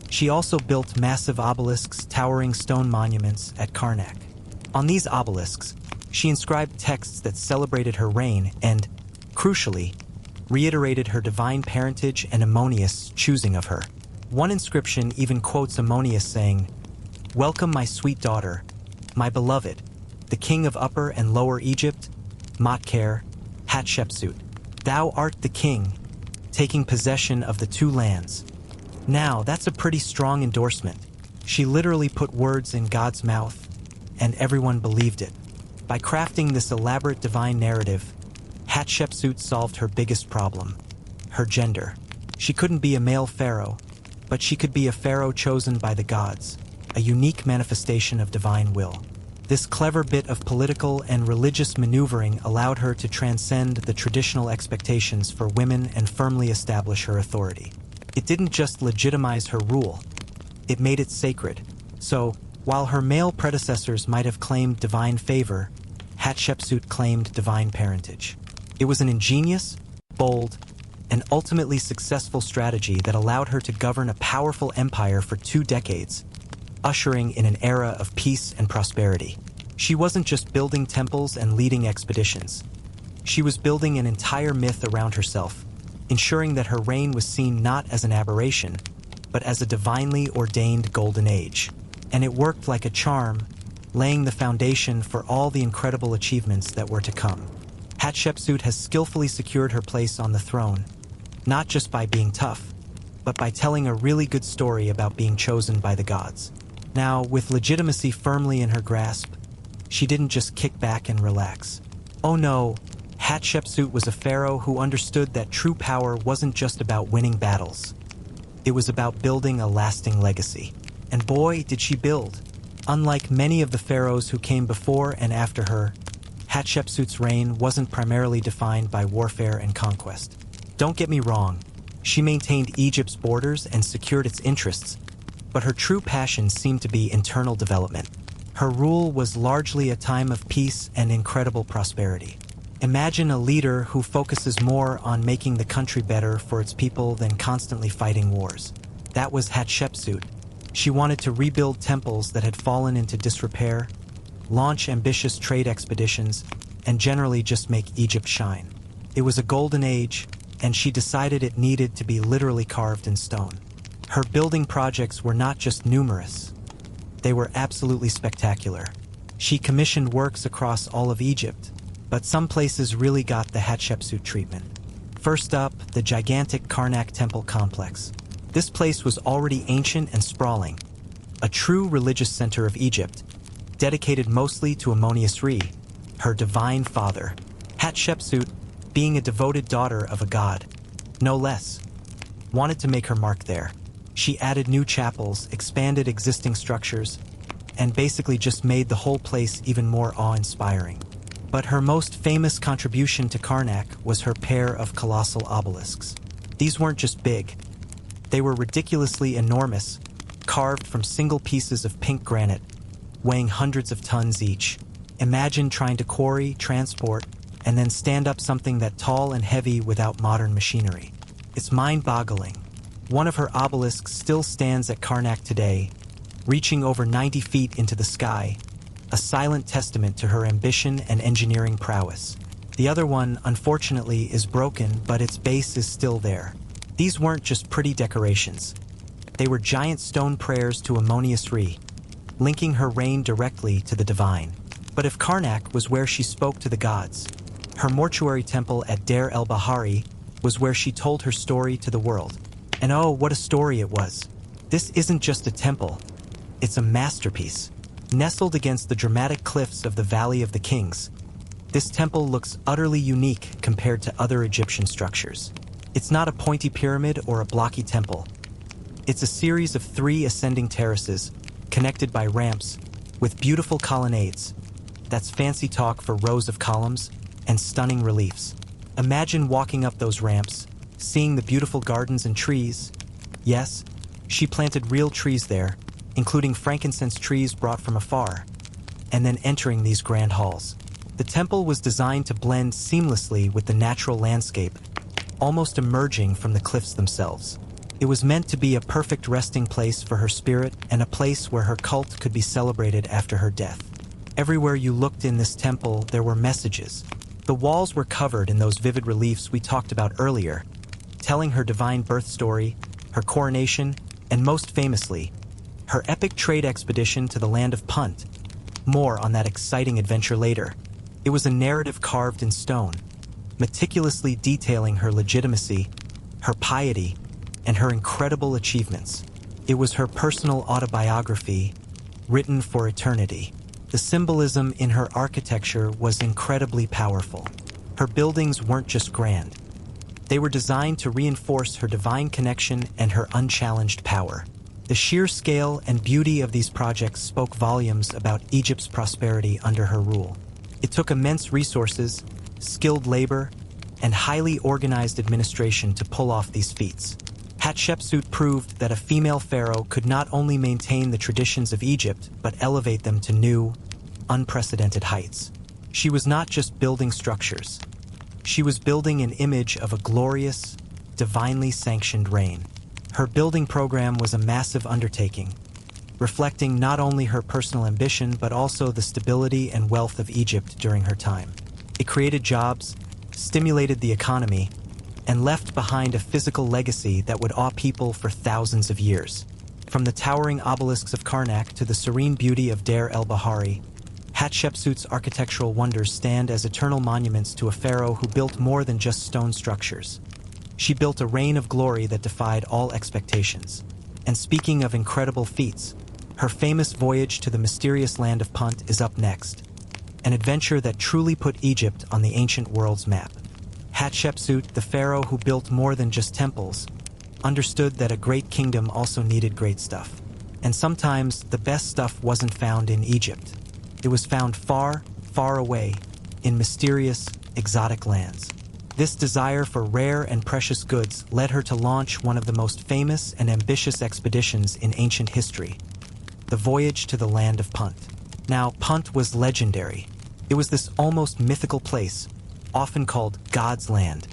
She also built massive obelisks, towering stone monuments at Karnak. On these obelisks, she inscribed texts that celebrated her reign and, crucially, reiterated her divine parentage and Ammonius' choosing of her. One inscription even quotes Ammonius saying, "Welcome my sweet daughter, my beloved, the king of Upper and Lower Egypt, Motker, Hatshepsut. Thou art the king, taking possession of the two lands." Now, that's a pretty strong endorsement. She literally put words in God's mouth, and everyone believed it. By crafting this elaborate divine narrative, Hatshepsut solved her biggest problem, her gender. She couldn't be a male pharaoh, but she could be a pharaoh chosen by the gods, a unique manifestation of divine will. This clever bit of political and religious maneuvering allowed her to transcend the traditional expectations for women and firmly establish her authority. It didn't just legitimize her rule, it made it sacred. So, while her male predecessors might have claimed divine favor, Hatshepsut claimed divine parentage. It was an ingenious, bold, and ultimately successful strategy that allowed her to govern a powerful empire for 2 decades, ushering in an era of peace and prosperity. She wasn't just building temples and leading expeditions. She was building an entire myth around herself, ensuring that her reign was seen not as an aberration, but as a divinely ordained golden age. And it worked like a charm, laying the foundation for all the incredible achievements that were to come. Hatshepsut has skillfully secured her place on the throne, not just by being tough, but by telling a really good story about being chosen by the gods. Now, with legitimacy firmly in her grasp, she didn't just kick back and relax. Oh no, Hatshepsut was a pharaoh who understood that true power wasn't just about winning battles. It was about building a lasting legacy. And boy, did she build. Unlike many of the pharaohs who came before and after her, Hatshepsut's reign wasn't primarily defined by warfare and conquest. Don't get me wrong, she maintained Egypt's borders and secured its interests, but her true passion seemed to be internal development. Her rule was largely a time of peace and incredible prosperity. Imagine a leader who focuses more on making the country better for its people than constantly fighting wars. That was Hatshepsut. She wanted to rebuild temples that had fallen into disrepair, launch ambitious trade expeditions, and generally just make Egypt shine. It was a golden age, and she decided it needed to be literally carved in stone. Her building projects were not just numerous, they were absolutely spectacular. She commissioned works across all of Egypt, but some places really got the Hatshepsut treatment. First up, the gigantic Karnak temple complex. This place was already ancient and sprawling, a true religious center of Egypt, dedicated mostly to Ammonius-Re, her divine father. Hatshepsut, being a devoted daughter of a god, no less, wanted to make her mark there. She added new chapels, expanded existing structures, and basically just made the whole place even more awe-inspiring. But her most famous contribution to Karnak was her pair of colossal obelisks. These weren't just big. They were ridiculously enormous, carved from single pieces of pink granite, weighing hundreds of tons each. Imagine trying to quarry, transport, and then stand up something that tall and heavy without modern machinery. It's mind-boggling. One of her obelisks still stands at Karnak today, reaching over 90 feet into the sky, a silent testament to her ambition and engineering prowess. The other one, unfortunately, is broken, but its base is still there. These weren't just pretty decorations. They were giant stone prayers to Ammonius Re, linking her reign directly to the divine. But if Karnak was where she spoke to the gods, her mortuary temple at Deir el-Bahari was where she told her story to the world. And oh, what a story it was. This isn't just a temple. It's a masterpiece. Nestled against the dramatic cliffs of the Valley of the Kings, this temple looks utterly unique compared to other Egyptian structures. It's not a pointy pyramid or a blocky temple. It's a series of 3 ascending terraces, connected by ramps, with beautiful colonnades. That's fancy talk for rows of columns and stunning reliefs. Imagine walking up those ramps, seeing the beautiful gardens and trees. Yes, she planted real trees there, including frankincense trees brought from afar, and then entering these grand halls. The temple was designed to blend seamlessly with the natural landscape, almost emerging from the cliffs themselves. It was meant to be a perfect resting place for her spirit and a place where her cult could be celebrated after her death. Everywhere you looked in this temple, there were messages. The walls were covered in those vivid reliefs we talked about earlier, telling her divine birth story, her coronation, and most famously, her epic trade expedition to the land of Punt. More on that exciting adventure later. It was a narrative carved in stone, meticulously detailing her legitimacy, her piety, and her incredible achievements. It was her personal autobiography, written for eternity. The symbolism in her architecture was incredibly powerful. Her buildings weren't just grand. They were designed to reinforce her divine connection and her unchallenged power. The sheer scale and beauty of these projects spoke volumes about Egypt's prosperity under her rule. It took immense resources, skilled labor, and highly organized administration to pull off these feats. Hatshepsut proved that a female pharaoh could not only maintain the traditions of Egypt, but elevate them to new, unprecedented heights. She was not just building structures. She was building an image of a glorious, divinely sanctioned reign. Her building program was a massive undertaking, reflecting not only her personal ambition but also the stability and wealth of Egypt during her time. It created jobs, stimulated the economy, and left behind a physical legacy that would awe people for thousands of years. From the towering obelisks of Karnak to the serene beauty of Deir el-Bahari, Hatshepsut's architectural wonders stand as eternal monuments to a pharaoh who built more than just stone structures. She built a reign of glory that defied all expectations. And speaking of incredible feats, her famous voyage to the mysterious land of Punt is up next, an adventure that truly put Egypt on the ancient world's map. Hatshepsut, the pharaoh who built more than just temples, understood that a great kingdom also needed great stuff. And sometimes the best stuff wasn't found in Egypt. It was found far, far away, in mysterious, exotic lands. This desire for rare and precious goods led her to launch one of the most famous and ambitious expeditions in ancient history, the voyage to the land of Punt. Now, Punt was legendary. It was this almost mythical place, often called God's Land,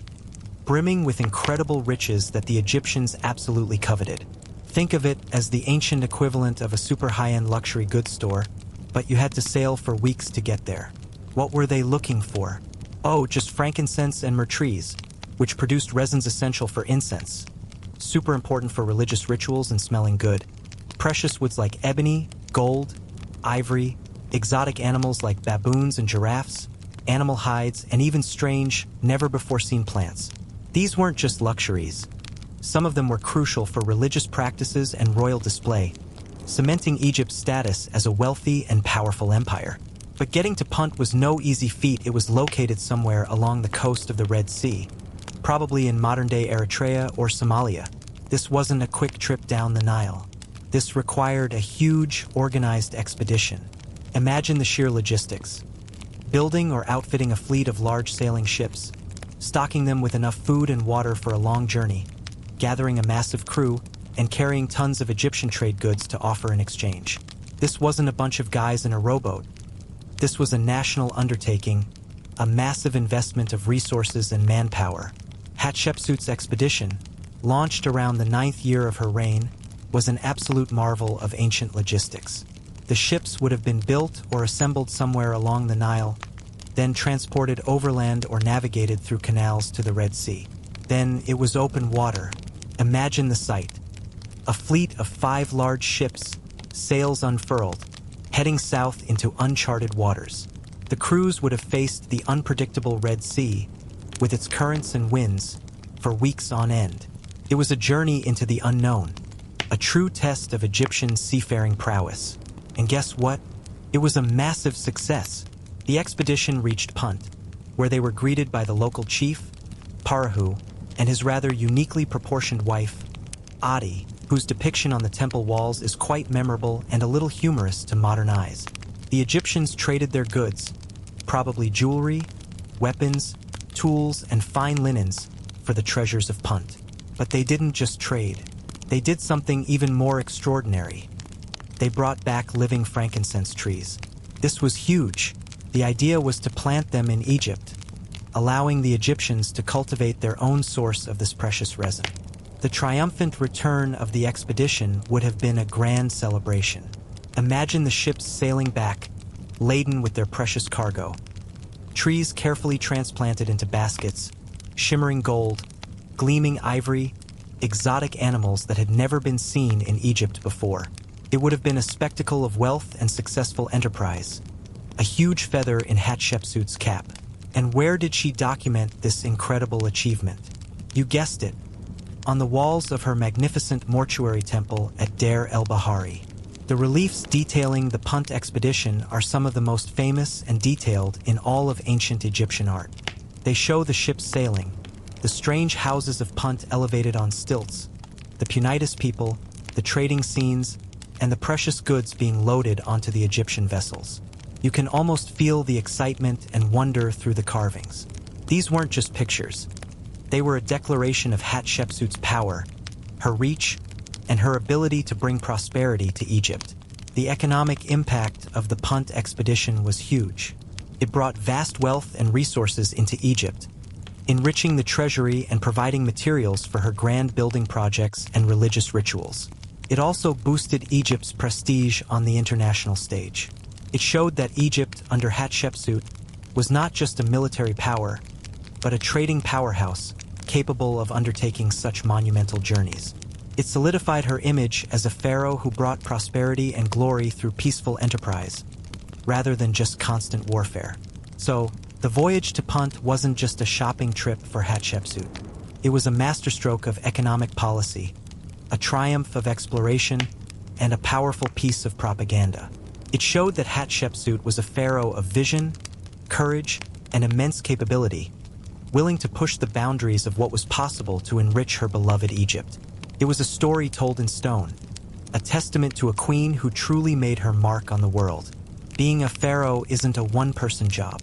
brimming with incredible riches that the Egyptians absolutely coveted. Think of it as the ancient equivalent of a super high-end luxury goods store, but you had to sail for weeks to get there. What were they looking for? Oh, just frankincense and myrrh trees, which produced resins essential for incense, super important for religious rituals and smelling good. Precious woods like ebony, gold, ivory, exotic animals like baboons and giraffes, animal hides, and even strange, never-before-seen plants. These weren't just luxuries. Some of them were crucial for religious practices and royal display, cementing Egypt's status as a wealthy and powerful empire. But getting to Punt was no easy feat. It was located somewhere along the coast of the Red Sea, probably in modern-day Eritrea or Somalia. This wasn't a quick trip down the Nile. This required a huge, organized expedition. Imagine the sheer logistics. Building or outfitting a fleet of large sailing ships, stocking them with enough food and water for a long journey, gathering a massive crew, and carrying tons of Egyptian trade goods to offer in exchange. This wasn't a bunch of guys in a rowboat. This was a national undertaking, a massive investment of resources and manpower. Hatshepsut's expedition, launched around the 9th year of her reign, was an absolute marvel of ancient logistics. The ships would have been built or assembled somewhere along the Nile, then transported overland or navigated through canals to the Red Sea. Then it was open water. Imagine the sight. A fleet of 5 large ships, sails unfurled, heading south into uncharted waters. The crews would have faced the unpredictable Red Sea, with its currents and winds, for weeks on end. It was a journey into the unknown, a true test of Egyptian seafaring prowess. And guess what? It was a massive success. The expedition reached Punt, where they were greeted by the local chief, Pharaoh, and his rather uniquely proportioned wife, Adi, whose depiction on the temple walls is quite memorable and a little humorous to modern eyes. The Egyptians traded their goods, probably jewelry, weapons, tools, and fine linens, for the treasures of Punt. But they didn't just trade. They did something even more extraordinary. They brought back living frankincense trees. This was huge. The idea was to plant them in Egypt, allowing the Egyptians to cultivate their own source of this precious resin. The triumphant return of the expedition would have been a grand celebration. Imagine the ships sailing back, laden with their precious cargo. Trees carefully transplanted into baskets, shimmering gold, gleaming ivory, exotic animals that had never been seen in Egypt before. It would have been a spectacle of wealth and successful enterprise, a huge feather in Hatshepsut's cap. And where did she document this incredible achievement? You guessed it, on the walls of her magnificent mortuary temple at Deir el-Bahari. The reliefs detailing the Punt expedition are some of the most famous and detailed in all of ancient Egyptian art. They show the ships sailing, the strange houses of Punt elevated on stilts, the Punitis people, the trading scenes, and the precious goods being loaded onto the Egyptian vessels. You can almost feel the excitement and wonder through the carvings. These weren't just pictures. They were a declaration of Hatshepsut's power, her reach, and her ability to bring prosperity to Egypt. The economic impact of the Punt expedition was huge. It brought vast wealth and resources into Egypt, enriching the treasury and providing materials for her grand building projects and religious rituals. It also boosted Egypt's prestige on the international stage. It showed that Egypt, under Hatshepsut, was not just a military power, but a trading powerhouse capable of undertaking such monumental journeys. It solidified her image as a pharaoh who brought prosperity and glory through peaceful enterprise, rather than just constant warfare. So, the voyage to Punt wasn't just a shopping trip for Hatshepsut. It was a masterstroke of economic policy, a triumph of exploration, and a powerful piece of propaganda. It showed that Hatshepsut was a pharaoh of vision, courage, and immense capability, willing to push the boundaries of what was possible to enrich her beloved Egypt. It was a story told in stone, a testament to a queen who truly made her mark on the world. Being a pharaoh isn't a one-person job.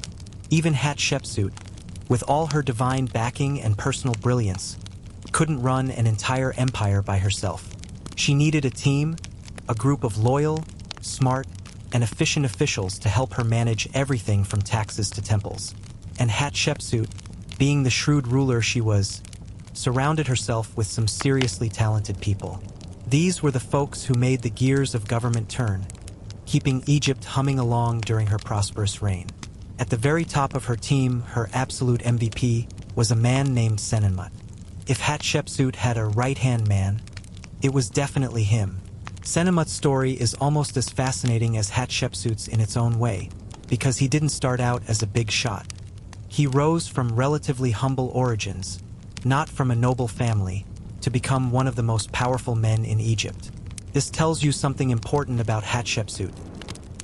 Even Hatshepsut, with all her divine backing and personal brilliance, couldn't run an entire empire by herself. She needed a team, a group of loyal, smart, and efficient officials to help her manage everything from taxes to temples. And Hatshepsut, being the shrewd ruler she was, surrounded herself with some seriously talented people. These were the folks who made the gears of government turn, keeping Egypt humming along during her prosperous reign. At the very top of her team, her absolute MVP, was a man named Senenmut. If Hatshepsut had a right-hand man, it was definitely him. Senenmut's story is almost as fascinating as Hatshepsut's in its own way, because he didn't start out as a big shot. He rose from relatively humble origins, not from a noble family, to become one of the most powerful men in Egypt. This tells you something important about Hatshepsut.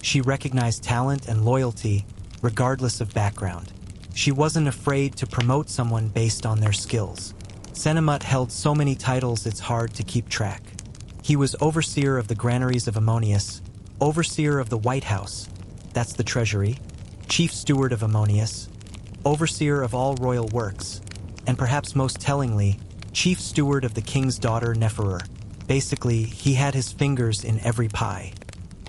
She recognized talent and loyalty regardless of background. She wasn't afraid to promote someone based on their skills. Senenmut held so many titles it's hard to keep track. He was overseer of the granaries of Ammonius, overseer of the White House, that's the treasury, chief steward of Ammonius, overseer of all royal works, and perhaps most tellingly, chief steward of the king's daughter Neferur. Basically, he had his fingers in every pie.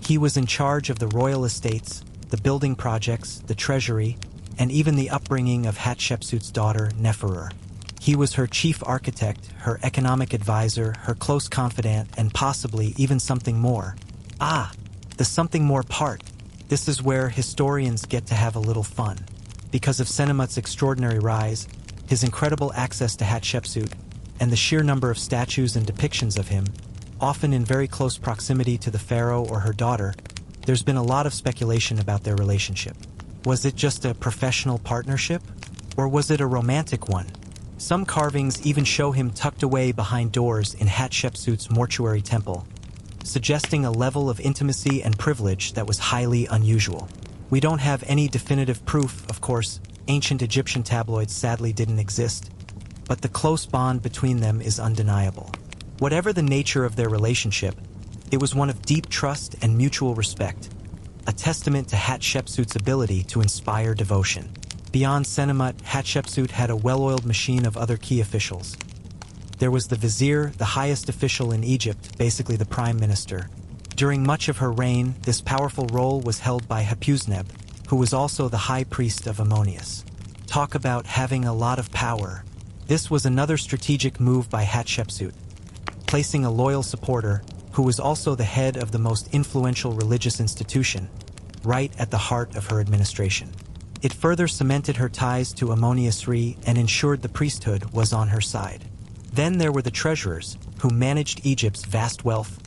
He was in charge of the royal estates, the building projects, the treasury, and even the upbringing of Hatshepsut's daughter Neferur. He was her chief architect, her economic advisor, her close confidant, and possibly even something more. Ah, the something more part. This is where historians get to have a little fun. Because of Senenmut's extraordinary rise, his incredible access to Hatshepsut, and the sheer number of statues and depictions of him, often in very close proximity to the pharaoh or her daughter, there's been a lot of speculation about their relationship. Was it just a professional partnership? Or was it a romantic one? Some carvings even show him tucked away behind doors in Hatshepsut's mortuary temple, suggesting a level of intimacy and privilege that was highly unusual. We don't have any definitive proof, of course. Ancient Egyptian tabloids sadly didn't exist, but the close bond between them is undeniable. Whatever the nature of their relationship, it was one of deep trust and mutual respect, a testament to Hatshepsut's ability to inspire devotion. Beyond Senenmut, Hatshepsut had a well-oiled machine of other key officials. There was the vizier, the highest official in Egypt, basically the prime minister. During much of her reign, this powerful role was held by Hatshepsut, who was also the high priest of Ammonius. Talk about having a lot of power. This was another strategic move by Hatshepsut, placing a loyal supporter, who was also the head of the most influential religious institution, right at the heart of her administration. It further cemented her ties to Ammonius Re and ensured the priesthood was on her side. Then there were the treasurers, who managed Egypt's vast wealth,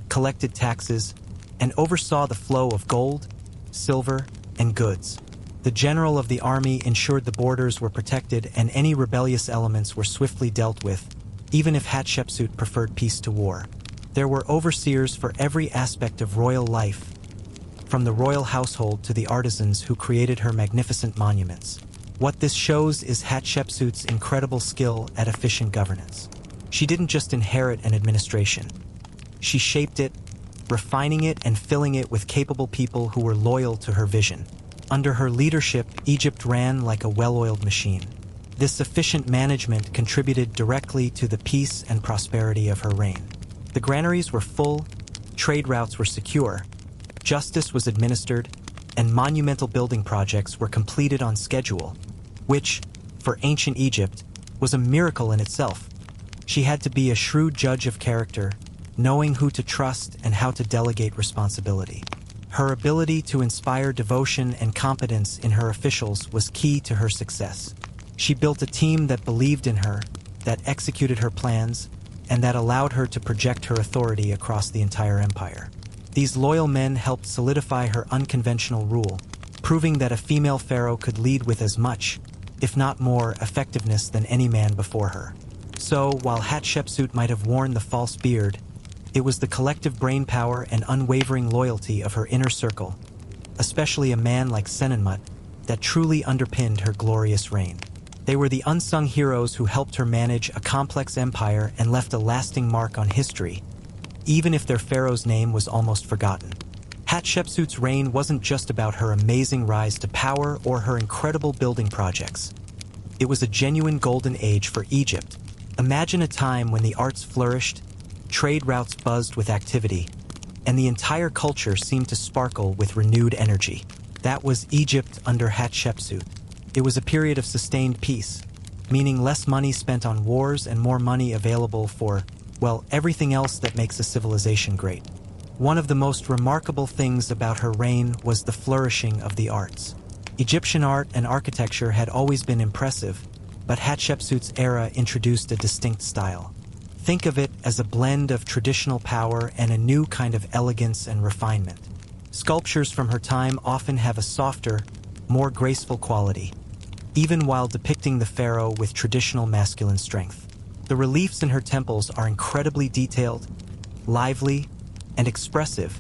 collected taxes, and oversaw the flow of gold, silver, and goods. The general of the army ensured the borders were protected and any rebellious elements were swiftly dealt with, even if Hatshepsut preferred peace to war. There were overseers for every aspect of royal life, from the royal household to the artisans who created her magnificent monuments. What this shows is Hatshepsut's incredible skill at efficient governance. She didn't just inherit an administration. She shaped it, refining it and filling it with capable people who were loyal to her vision. Under her leadership, Egypt ran like a well-oiled machine. This efficient management contributed directly to the peace and prosperity of her reign. The granaries were full, trade routes were secure, justice was administered, and monumental building projects were completed on schedule, which, for ancient Egypt, was a miracle in itself. She had to be a shrewd judge of character, knowing who to trust and how to delegate responsibility. Her ability to inspire devotion and competence in her officials was key to her success. She built a team that believed in her, that executed her plans, and that allowed her to project her authority across the entire empire. These loyal men helped solidify her unconventional rule, proving that a female pharaoh could lead with as much, if not more, effectiveness than any man before her. So, while Hatshepsut might have worn the false beard, it was the collective brainpower and unwavering loyalty of her inner circle, especially a man like Senenmut, that truly underpinned her glorious reign. They were the unsung heroes who helped her manage a complex empire and left a lasting mark on history, even if their pharaoh's name was almost forgotten. Hatshepsut's reign wasn't just about her amazing rise to power or her incredible building projects. It was a genuine golden age for Egypt. Imagine a time when the arts flourished, trade routes buzzed with activity, and the entire culture seemed to sparkle with renewed energy. That was Egypt under Hatshepsut. It was a period of sustained peace, meaning less money spent on wars and more money available for, well, everything else that makes a civilization great. One of the most remarkable things about her reign was the flourishing of the arts. Egyptian art and architecture had always been impressive, but Hatshepsut's era introduced a distinct style. Think of it as a blend of traditional power and a new kind of elegance and refinement. Sculptures from her time often have a softer, more graceful quality, even while depicting the pharaoh with traditional masculine strength. The reliefs in her temples are incredibly detailed, lively, and expressive,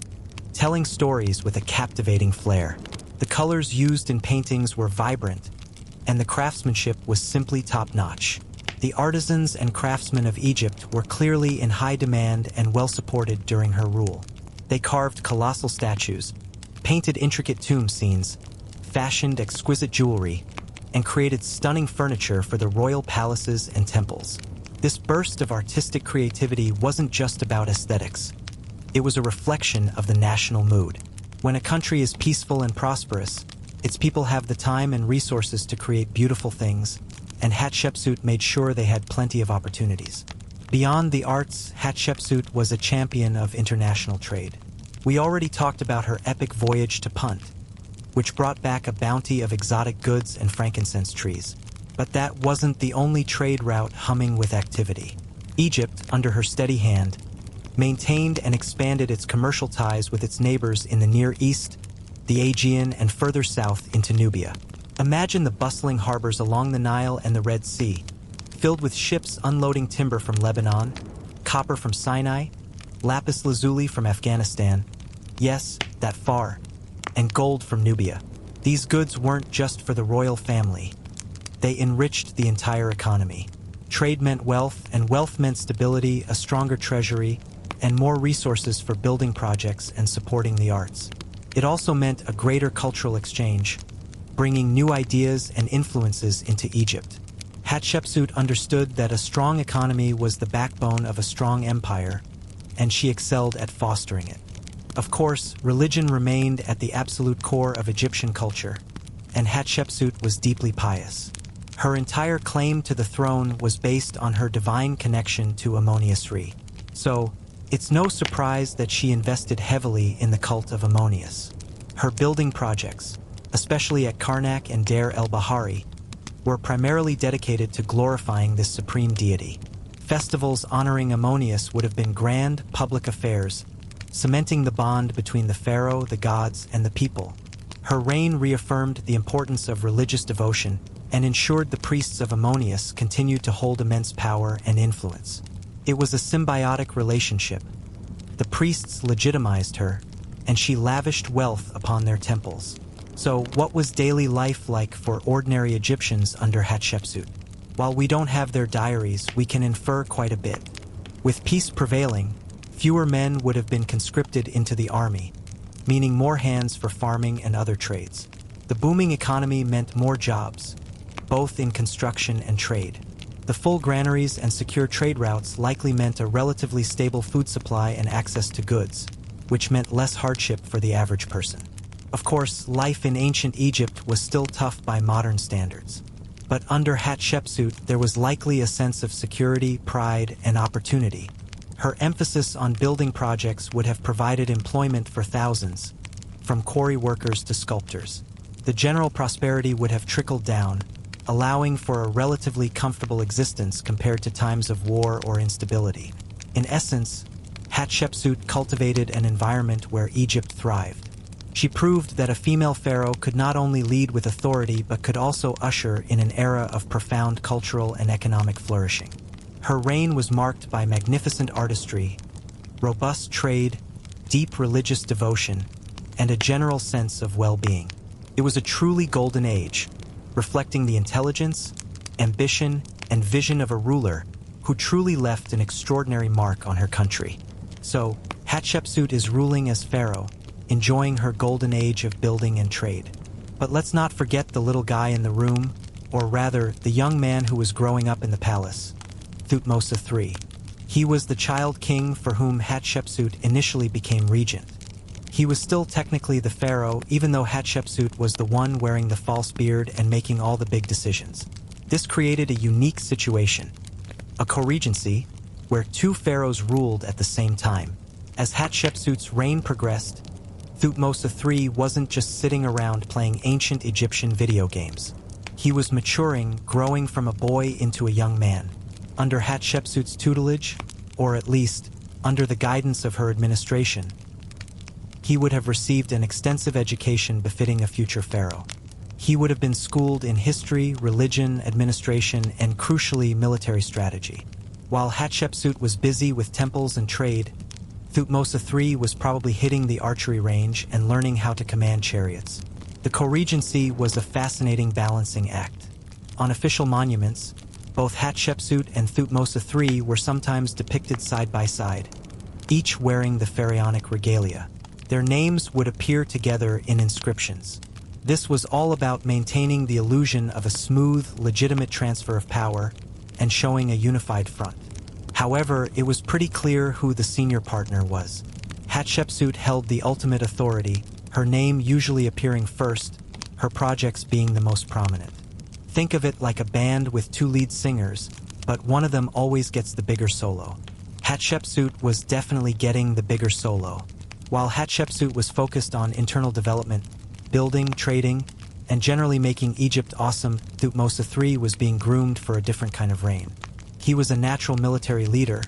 telling stories with a captivating flair. The colors used in paintings were vibrant, and the craftsmanship was simply top-notch. The artisans and craftsmen of Egypt were clearly in high demand and well supported during her rule. They carved colossal statues, painted intricate tomb scenes, fashioned exquisite jewelry, and created stunning furniture for the royal palaces and temples. This burst of artistic creativity wasn't just about aesthetics. It was a reflection of the national mood. When a country is peaceful and prosperous, its people have the time and resources to create beautiful things, and Hatshepsut made sure they had plenty of opportunities. Beyond the arts, Hatshepsut was a champion of international trade. We already talked about her epic voyage to Punt, which brought back a bounty of exotic goods and frankincense trees. But that wasn't the only trade route humming with activity. Egypt, under her steady hand, maintained and expanded its commercial ties with its neighbors in the Near East, the Aegean, and further south into Nubia. Imagine the bustling harbors along the Nile and the Red Sea, filled with ships unloading timber from Lebanon, copper from Sinai, lapis lazuli from Afghanistan, yes, that far, and gold from Nubia. These goods weren't just for the royal family. They enriched the entire economy. Trade meant wealth, and wealth meant stability, a stronger treasury, and more resources for building projects and supporting the arts. It also meant a greater cultural exchange, bringing new ideas and influences into Egypt. Hatshepsut understood that a strong economy was the backbone of a strong empire, and she excelled at fostering it. Of course, religion remained at the absolute core of Egyptian culture, and Hatshepsut was deeply pious. Her entire claim to the throne was based on her divine connection to Ammonius-Re. So, it's no surprise that she invested heavily in the cult of Ammonius. Her building projects, especially at Karnak and Deir el-Bahari, were primarily dedicated to glorifying this supreme deity. Festivals honoring Ammonius would have been grand, public affairs, cementing the bond between the pharaoh, the gods, and the people. Her reign reaffirmed the importance of religious devotion and ensured the priests of Ammonius continued to hold immense power and influence. It was a symbiotic relationship. The priests legitimized her, and she lavished wealth upon their temples. So, what was daily life like for ordinary Egyptians under Hatshepsut? While we don't have their diaries, we can infer quite a bit. With peace prevailing, fewer men would have been conscripted into the army, meaning more hands for farming and other trades. The booming economy meant more jobs, both in construction and trade. The full granaries and secure trade routes likely meant a relatively stable food supply and access to goods, which meant less hardship for the average person. Of course, life in ancient Egypt was still tough by modern standards. But under Hatshepsut, there was likely a sense of security, pride, and opportunity. Her emphasis on building projects would have provided employment for thousands, from quarry workers to sculptors. The general prosperity would have trickled down, allowing for a relatively comfortable existence compared to times of war or instability. In essence, Hatshepsut cultivated an environment where Egypt thrived. She proved that a female pharaoh could not only lead with authority but could also usher in an era of profound cultural and economic flourishing. Her reign was marked by magnificent artistry, robust trade, deep religious devotion, and a general sense of well-being. It was a truly golden age, reflecting the intelligence, ambition, and vision of a ruler who truly left an extraordinary mark on her country. So, Hatshepsut is ruling as pharaoh, enjoying her golden age of building and trade. But let's not forget the little guy in the room, or rather, the young man who was growing up in the palace, Thutmose III. He was the child king for whom Hatshepsut initially became regent. He was still technically the pharaoh, even though Hatshepsut was the one wearing the false beard and making all the big decisions. This created a unique situation, a co-regency, where two pharaohs ruled at the same time. As Hatshepsut's reign progressed, Thutmose III wasn't just sitting around playing ancient Egyptian video games. He was maturing, growing from a boy into a young man. Under Hatshepsut's tutelage, or at least, under the guidance of her administration, he would have received an extensive education befitting a future pharaoh. He would have been schooled in history, religion, administration, and crucially, military strategy. While Hatshepsut was busy with temples and trade, Thutmose III was probably hitting the archery range and learning how to command chariots. The co-regency was a fascinating balancing act. On official monuments, Both Hatshepsut and Thutmose III were sometimes depicted side by side, each wearing the pharaonic regalia. Their names would appear together in inscriptions. This was all about maintaining the illusion of a smooth, legitimate transfer of power and showing a unified front. However, it was pretty clear who the senior partner was. Hatshepsut held the ultimate authority, her name usually appearing first, her projects being the most prominent. Think of it like a band with two lead singers, but one of them always gets the bigger solo. Hatshepsut was definitely getting the bigger solo. While Hatshepsut was focused on internal development, building, trading, and generally making Egypt awesome, Thutmose III was being groomed for a different kind of reign. He was a natural military leader,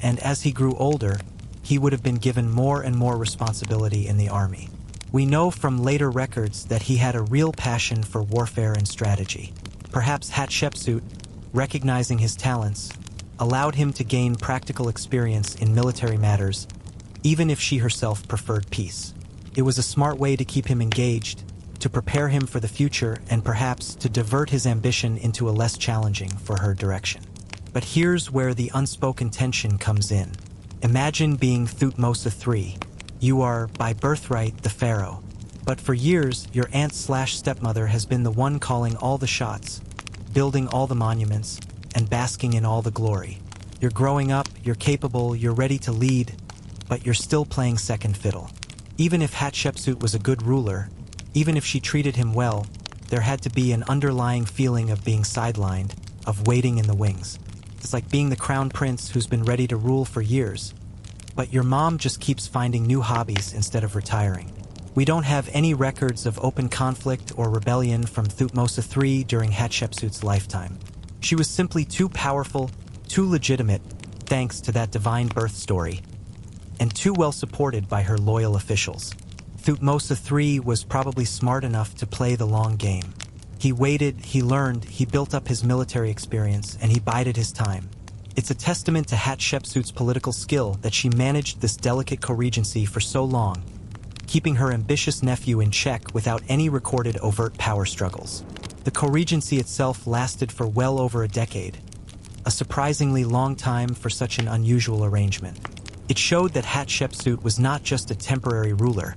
and as he grew older, he would have been given more and more responsibility in the army. We know from later records that he had a real passion for warfare and strategy. Perhaps Hatshepsut, recognizing his talents, allowed him to gain practical experience in military matters, even if she herself preferred peace. It was a smart way to keep him engaged, to prepare him for the future, and perhaps to divert his ambition into a less challenging for her direction. But here's where the unspoken tension comes in. Imagine being Thutmose III. You are, by birthright, the pharaoh. But for years, your aunt/stepmother has been the one calling all the shots, building all the monuments, and basking in all the glory. You're growing up, you're capable, you're ready to lead, but you're still playing second fiddle. Even if Hatshepsut was a good ruler, even if she treated him well, there had to be an underlying feeling of being sidelined, of waiting in the wings. It's like being the crown prince who's been ready to rule for years, but your mom just keeps finding new hobbies instead of retiring. We don't have any records of open conflict or rebellion from Thutmose III during Hatshepsut's lifetime. She was simply too powerful, too legitimate, thanks to that divine birth story, and too well supported by her loyal officials. Thutmose III was probably smart enough to play the long game. He waited, he learned, he built up his military experience, and he bided his time. It's a testament to Hatshepsut's political skill that she managed this delicate co-regency for so long, keeping her ambitious nephew in check without any recorded overt power struggles. The co-regency itself lasted for well over a decade, a surprisingly long time for such an unusual arrangement. It showed that Hatshepsut was not just a temporary ruler.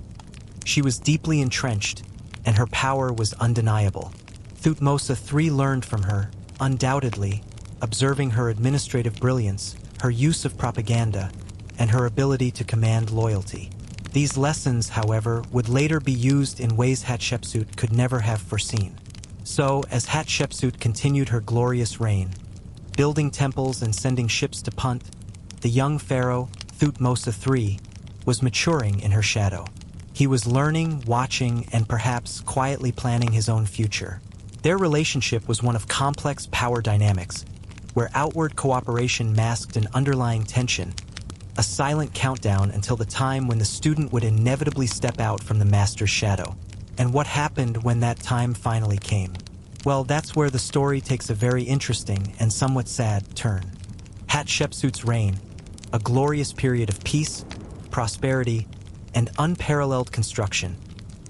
She was deeply entrenched, and her power was undeniable. Thutmose III learned from her, undoubtedly, observing her administrative brilliance, her use of propaganda, and her ability to command loyalty. These lessons, however, would later be used in ways Hatshepsut could never have foreseen. So, as Hatshepsut continued her glorious reign, building temples and sending ships to Punt, the young pharaoh, Thutmose III, was maturing in her shadow. He was learning, watching, and perhaps quietly planning his own future. Their relationship was one of complex power dynamics, where outward cooperation masked an underlying tension, a silent countdown until the time when the student would inevitably step out from the master's shadow. And what happened when that time finally came? Well, that's where the story takes a very interesting and somewhat sad turn. Hatshepsut's reign, a glorious period of peace, prosperity, and unparalleled construction,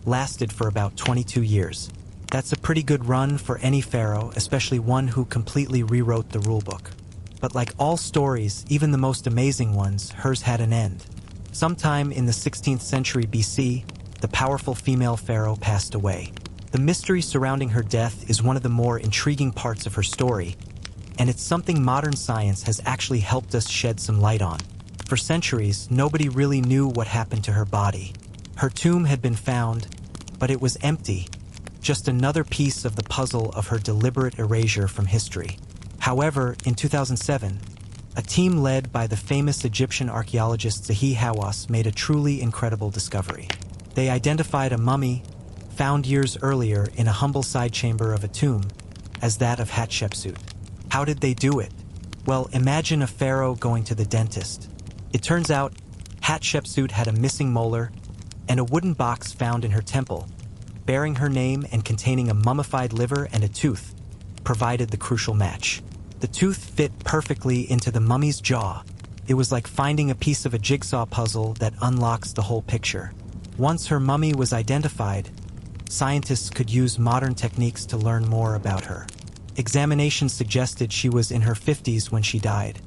lasted for about 22 years. That's a pretty good run for any pharaoh, especially one who completely rewrote the rulebook. But like all stories, even the most amazing ones, hers had an end. Sometime in the 16th century BC, the powerful female pharaoh passed away. The mystery surrounding her death is one of the more intriguing parts of her story, and it's something modern science has actually helped us shed some light on. For centuries, nobody really knew what happened to her body. Her tomb had been found, but it was empty, just another piece of the puzzle of her deliberate erasure from history. However, in 2007, a team led by the famous Egyptian archaeologist Zahi Hawass made a truly incredible discovery. They identified a mummy found years earlier in a humble side chamber of a tomb as that of Hatshepsut. How did they do it? Well, imagine a pharaoh going to the dentist. It turns out Hatshepsut had a missing molar and a wooden box found in her temple, bearing her name and containing a mummified liver and a tooth, provided the crucial match. The tooth fit perfectly into the mummy's jaw. It was like finding a piece of a jigsaw puzzle that unlocks the whole picture. Once her mummy was identified, scientists could use modern techniques to learn more about her. Examinations suggested she was in her 50s when she died,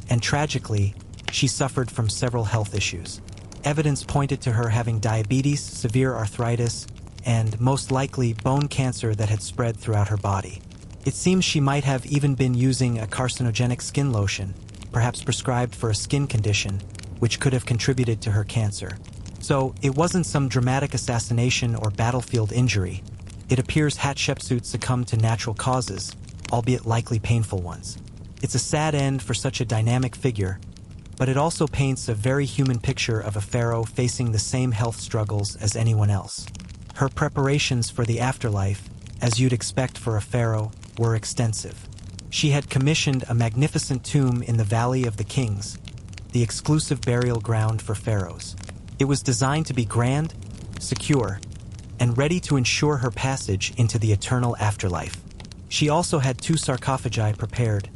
and tragically, she suffered from several health issues. Evidence pointed to her having diabetes, severe arthritis, and, most likely, bone cancer that had spread throughout her body. It seems she might have even been using a carcinogenic skin lotion, perhaps prescribed for a skin condition, which could have contributed to her cancer. So, it wasn't some dramatic assassination or battlefield injury. It appears Hatshepsut succumbed to natural causes, albeit likely painful ones. It's a sad end for such a dynamic figure, but it also paints a very human picture of a pharaoh facing the same health struggles as anyone else. Her preparations for the afterlife, as you'd expect for a pharaoh, were extensive. She had commissioned a magnificent tomb in the Valley of the Kings, the exclusive burial ground for pharaohs. It was designed to be grand, secure, and ready to ensure her passage into the eternal afterlife. She also had 2 sarcophagi prepared,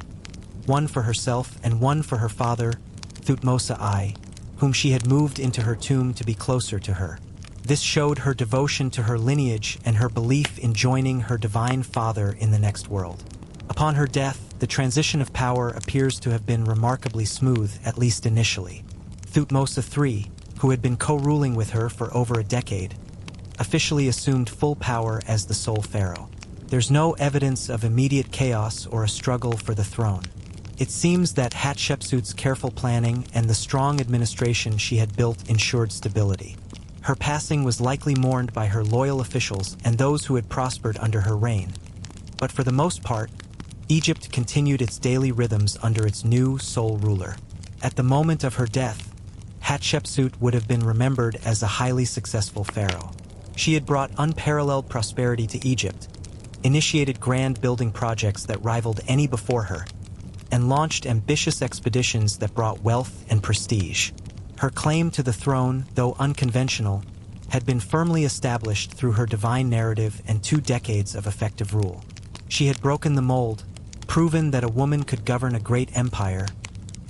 one for herself and one for her father, Thutmose I, whom she had moved into her tomb to be closer to her. This showed her devotion to her lineage and her belief in joining her divine father in the next world. Upon her death, the transition of power appears to have been remarkably smooth, at least initially. Thutmose III, who had been co-ruling with her for over a decade, officially assumed full power as the sole pharaoh. There's no evidence of immediate chaos or a struggle for the throne. It seems that Hatshepsut's careful planning and the strong administration she had built ensured stability. Her passing was likely mourned by her loyal officials and those who had prospered under her reign. But for the most part, Egypt continued its daily rhythms under its new sole ruler. At the moment of her death, Hatshepsut would have been remembered as a highly successful pharaoh. She had brought unparalleled prosperity to Egypt, initiated grand building projects that rivaled any before her, and launched ambitious expeditions that brought wealth and prestige. Her claim to the throne, though unconventional, had been firmly established through her divine narrative and 2 decades of effective rule. She had broken the mold, proven that a woman could govern a great empire,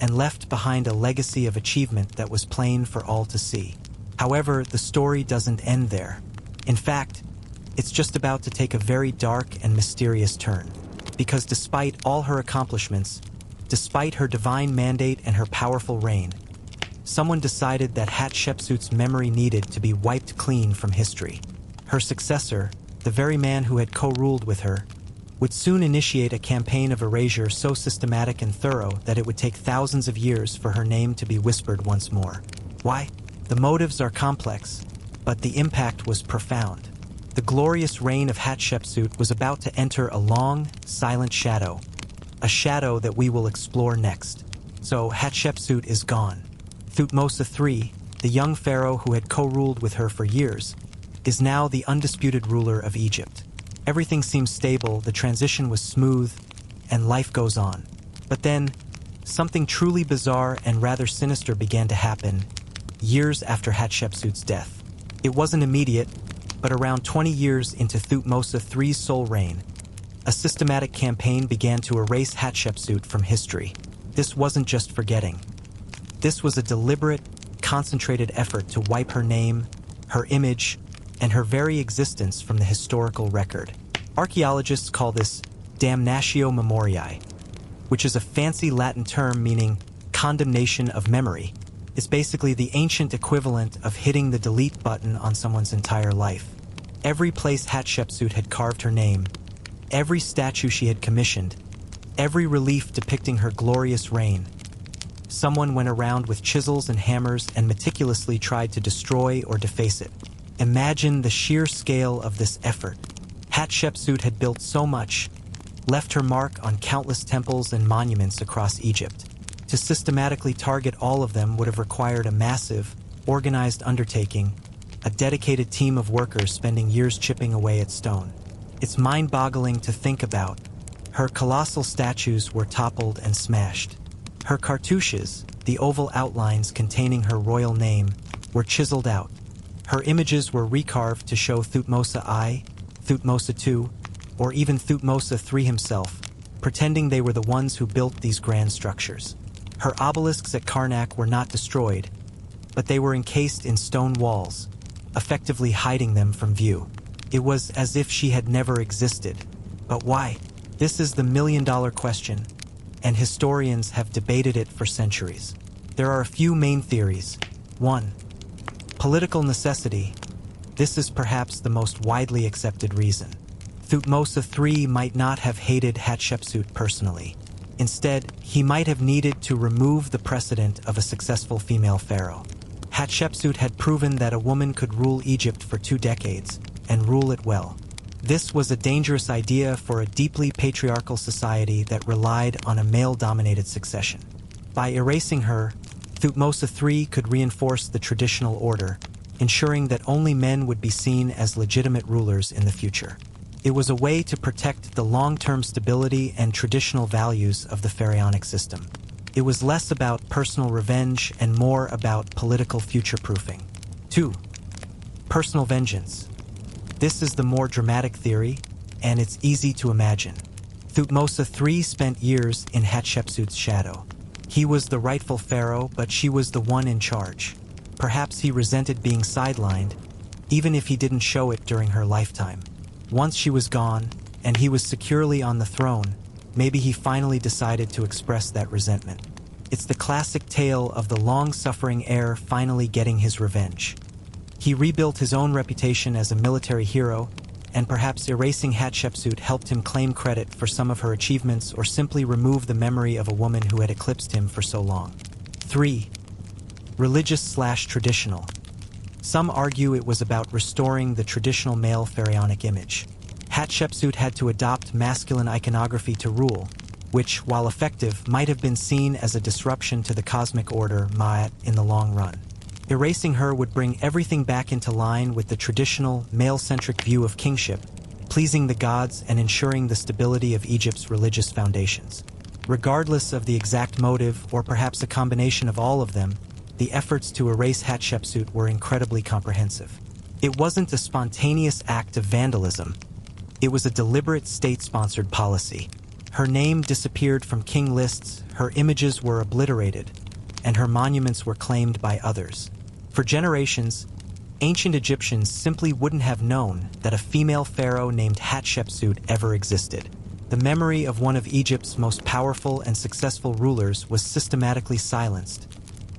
and left behind a legacy of achievement that was plain for all to see. However, the story doesn't end there. In fact, it's just about to take a very dark and mysterious turn. Because despite all her accomplishments, despite her divine mandate and her powerful reign, someone decided that Hatshepsut's memory needed to be wiped clean from history. Her successor, the very man who had co-ruled with her, would soon initiate a campaign of erasure so systematic and thorough that it would take thousands of years for her name to be whispered once more. Why? The motives are complex, but the impact was profound. The glorious reign of Hatshepsut was about to enter a long, silent shadow, a shadow that we will explore next. So Hatshepsut is gone. Thutmose III, the young pharaoh who had co-ruled with her for years, is now the undisputed ruler of Egypt. Everything seems stable, the transition was smooth, and life goes on. But then, something truly bizarre and rather sinister began to happen years after Hatshepsut's death. It wasn't immediate, but around 20 years into Thutmose III's sole reign, a systematic campaign began to erase Hatshepsut from history. This wasn't just forgetting. This was a deliberate, concentrated effort to wipe her name, her image, and her very existence from the historical record. Archaeologists call this damnatio memoriae, which is a fancy Latin term meaning condemnation of memory. It's basically the ancient equivalent of hitting the delete button on someone's entire life. Every place Hatshepsut had carved her name, every statue she had commissioned, every relief depicting her glorious reign, someone went around with chisels and hammers and meticulously tried to destroy or deface it. Imagine the sheer scale of this effort. Hatshepsut had built so much, left her mark on countless temples and monuments across Egypt. To systematically target all of them would have required a massive, organized undertaking, a dedicated team of workers spending years chipping away at stone. It's mind-boggling to think about. Her colossal statues were toppled and smashed. Her cartouches, the oval outlines containing her royal name, were chiseled out. Her images were recarved to show Thutmose I, Thutmose II, or even Thutmose III himself, pretending they were the ones who built these grand structures. Her obelisks at Karnak were not destroyed, but they were encased in stone walls, effectively hiding them from view. It was as if she had never existed. But why? This is the million-dollar question, and historians have debated it for centuries. There are a few main theories. 1. Political necessity. This is perhaps the most widely accepted reason. Thutmose III might not have hated Hatshepsut personally. Instead, he might have needed to remove the precedent of a successful female pharaoh. Hatshepsut had proven that a woman could rule Egypt for 2 decades, and rule it well. This was a dangerous idea for a deeply patriarchal society that relied on a male-dominated succession. By erasing her, Thutmose III could reinforce the traditional order, ensuring that only men would be seen as legitimate rulers in the future. It was a way to protect the long-term stability and traditional values of the pharaonic system. It was less about personal revenge and more about political future-proofing. 2. Personal vengeance. This is the more dramatic theory, and it's easy to imagine. Thutmose III spent years in Hatshepsut's shadow. He was the rightful pharaoh, but she was the one in charge. Perhaps he resented being sidelined, even if he didn't show it during her lifetime. Once she was gone, and he was securely on the throne, maybe he finally decided to express that resentment. It's the classic tale of the long-suffering heir finally getting his revenge. He rebuilt his own reputation as a military hero, and perhaps erasing Hatshepsut helped him claim credit for some of her achievements or simply remove the memory of a woman who had eclipsed him for so long. 3. Religious/traditional. Some argue it was about restoring the traditional male pharaonic image. Hatshepsut had to adopt masculine iconography to rule, which, while effective, might have been seen as a disruption to the cosmic order Ma'at in the long run. Erasing her would bring everything back into line with the traditional, male-centric view of kingship, pleasing the gods and ensuring the stability of Egypt's religious foundations. Regardless of the exact motive, or perhaps a combination of all of them, the efforts to erase Hatshepsut were incredibly comprehensive. It wasn't a spontaneous act of vandalism. It was a deliberate state-sponsored policy. Her name disappeared from king lists, her images were obliterated, and her monuments were claimed by others. For generations, ancient Egyptians simply wouldn't have known that a female pharaoh named Hatshepsut ever existed. The memory of one of Egypt's most powerful and successful rulers was systematically silenced,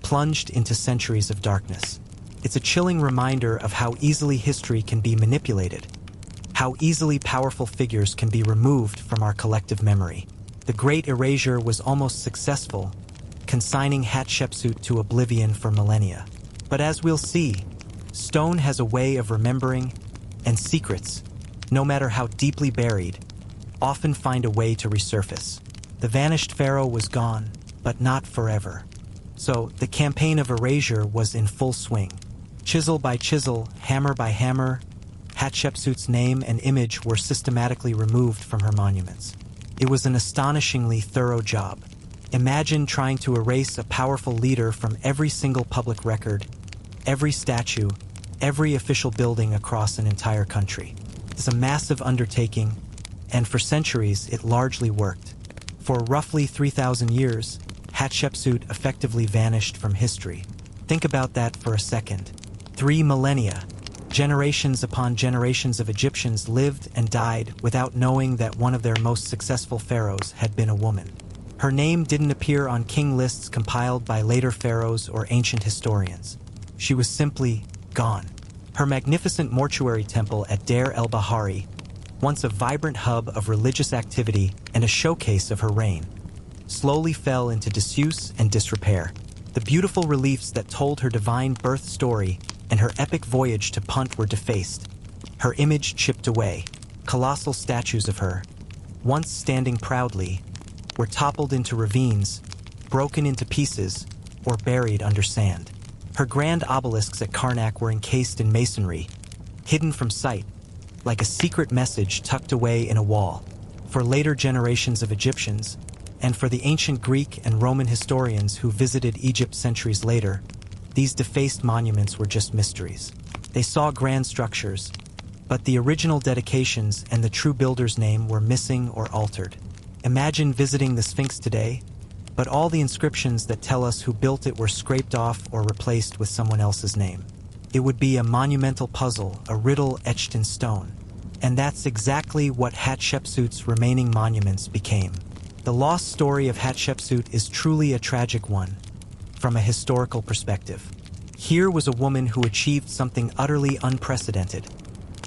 plunged into centuries of darkness. It's a chilling reminder of how easily history can be manipulated, how easily powerful figures can be removed from our collective memory. The Great Erasure was almost successful, consigning Hatshepsut to oblivion for millennia. But as we'll see, stone has a way of remembering, and secrets, no matter how deeply buried, often find a way to resurface. The vanished pharaoh was gone, but not forever. So the campaign of erasure was in full swing. Chisel by chisel, hammer by hammer, Hatshepsut's name and image were systematically removed from her monuments. It was an astonishingly thorough job. Imagine trying to erase a powerful leader from every single public record, every statue, every official building across an entire country. It's a massive undertaking, and for centuries it largely worked. For roughly 3,000 years, Hatshepsut effectively vanished from history. Think about that for a second. 3 millennia. Generations upon generations of Egyptians lived and died without knowing that one of their most successful pharaohs had been a woman. Her name didn't appear on king lists compiled by later pharaohs or ancient historians. She was simply gone. Her magnificent mortuary temple at Deir el-Bahari, once a vibrant hub of religious activity and a showcase of her reign, slowly fell into disuse and disrepair. The beautiful reliefs that told her divine birth story and her epic voyage to Punt were defaced, her image chipped away. Colossal statues of her, once standing proudly, were toppled into ravines, broken into pieces, or buried under sand. Her grand obelisks at Karnak were encased in masonry, hidden from sight, like a secret message tucked away in a wall. For later generations of Egyptians, and for the ancient Greek and Roman historians who visited Egypt centuries later, these defaced monuments were just mysteries. They saw grand structures, but the original dedications and the true builder's name were missing or altered. Imagine visiting the Sphinx today, but all the inscriptions that tell us who built it were scraped off or replaced with someone else's name. It would be a monumental puzzle, a riddle etched in stone. And that's exactly what Hatshepsut's remaining monuments became. The lost story of Hatshepsut is truly a tragic one, from a historical perspective. Here was a woman who achieved something utterly unprecedented,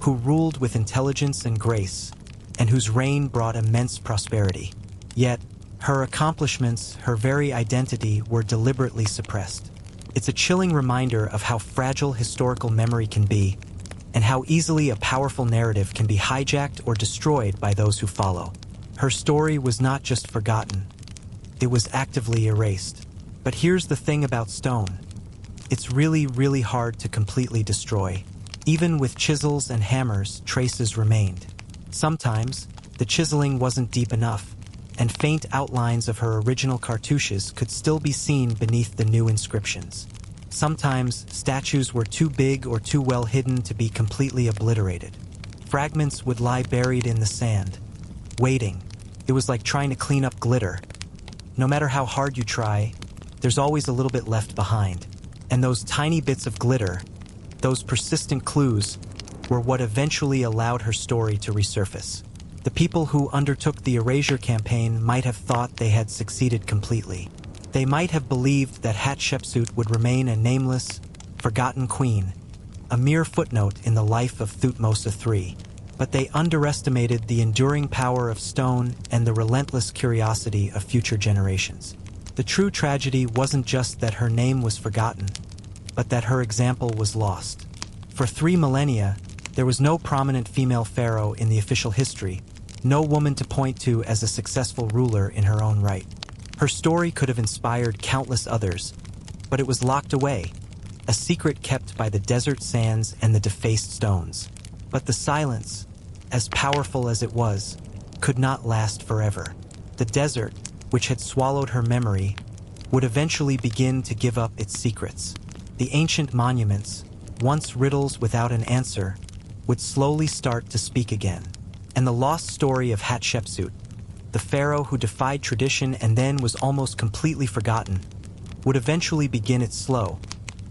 who ruled with intelligence and grace, and whose reign brought immense prosperity. Yet, her accomplishments, her very identity, were deliberately suppressed. It's a chilling reminder of how fragile historical memory can be, and how easily a powerful narrative can be hijacked or destroyed by those who follow. Her story was not just forgotten, it was actively erased. But here's the thing about stone. It's really hard to completely destroy. Even with chisels and hammers, traces remained. Sometimes, the chiseling wasn't deep enough, and faint outlines of her original cartouches could still be seen beneath the new inscriptions. Sometimes, statues were too big or too well hidden to be completely obliterated. Fragments would lie buried in the sand, waiting. It was like trying to clean up glitter. No matter how hard you try, there's always a little bit left behind. And those tiny bits of glitter, those persistent clues, were what eventually allowed her story to resurface. The people who undertook the erasure campaign might have thought they had succeeded completely. They might have believed that Hatshepsut would remain a nameless, forgotten queen, a mere footnote in the life of Thutmose III. But they underestimated the enduring power of stone and the relentless curiosity of future generations. The true tragedy wasn't just that her name was forgotten, but that her example was lost. For 3 millennia, there was no prominent female pharaoh in the official history, no woman to point to as a successful ruler in her own right. Her story could have inspired countless others, but it was locked away, a secret kept by the desert sands and the defaced stones. But the silence, as powerful as it was, could not last forever. The desert, which had swallowed her memory, would eventually begin to give up its secrets. The ancient monuments, once riddles without an answer, would slowly start to speak again. And the lost story of Hatshepsut, the pharaoh who defied tradition and then was almost completely forgotten, would eventually begin its slow,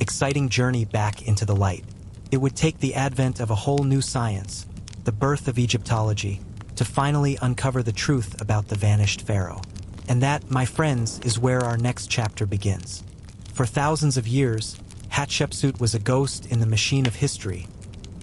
exciting journey back into the light. It would take the advent of a whole new science, the birth of Egyptology, to finally uncover the truth about the vanished pharaoh. And that, my friends, is where our next chapter begins. For thousands of years, Hatshepsut was a ghost in the machine of history,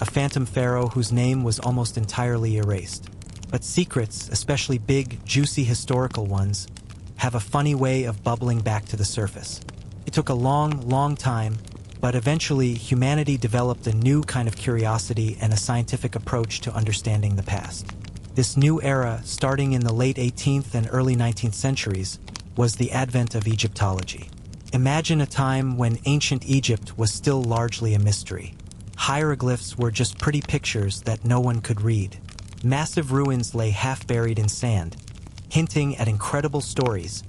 a phantom pharaoh whose name was almost entirely erased. But secrets, especially big, juicy historical ones, have a funny way of bubbling back to the surface. It took a long time, but eventually humanity developed a new kind of curiosity and a scientific approach to understanding the past. This new era, starting in the late 18th and early 19th centuries, was the advent of Egyptology. Imagine a time when ancient Egypt was still largely a mystery. Hieroglyphs were just pretty pictures that no one could read. Massive ruins lay half-buried in sand, hinting at incredible stories,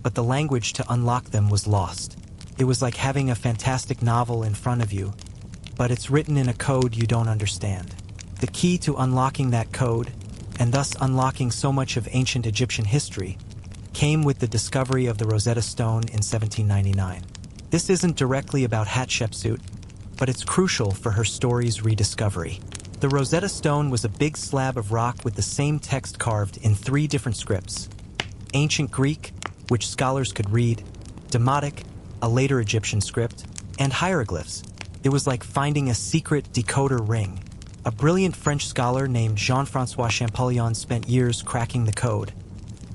but the language to unlock them was lost. It was like having a fantastic novel in front of you, but it's written in a code you don't understand. The key to unlocking that code, and thus unlocking so much of ancient Egyptian history, came with the discovery of the Rosetta Stone in 1799. This isn't directly about Hatshepsut, but it's crucial for her story's rediscovery. The Rosetta Stone was a big slab of rock with the same text carved in 3 different scripts: Ancient Greek, which scholars could read, Demotic, a later Egyptian script, and hieroglyphs. It was like finding a secret decoder ring. A brilliant French scholar named Jean-François Champollion spent years cracking the code,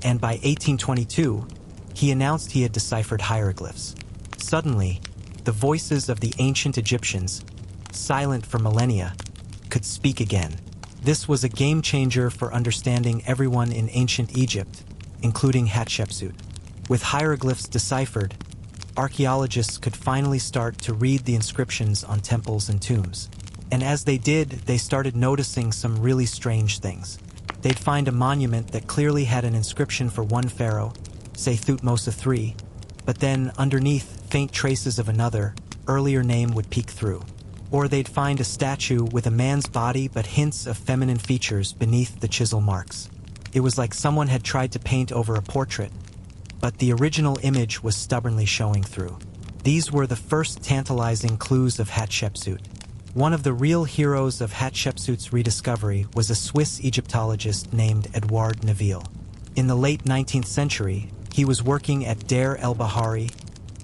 and by 1822, he announced he had deciphered hieroglyphs. Suddenly, the voices of the ancient Egyptians, silent for millennia, could speak again. This was a game changer for understanding everyone in ancient Egypt, including Hatshepsut. With hieroglyphs deciphered, archaeologists could finally start to read the inscriptions on temples and tombs. And as they did, they started noticing some really strange things. They'd find a monument that clearly had an inscription for one pharaoh, say Thutmose III, but then underneath, faint traces of another, earlier name would peek through. Or they'd find a statue with a man's body but hints of feminine features beneath the chisel marks. It was like someone had tried to paint over a portrait, but the original image was stubbornly showing through. These were the first tantalizing clues of Hatshepsut. One of the real heroes of Hatshepsut's rediscovery was a Swiss Egyptologist named Edouard Naville. In the late 19th century, he was working at Deir el-Bahari,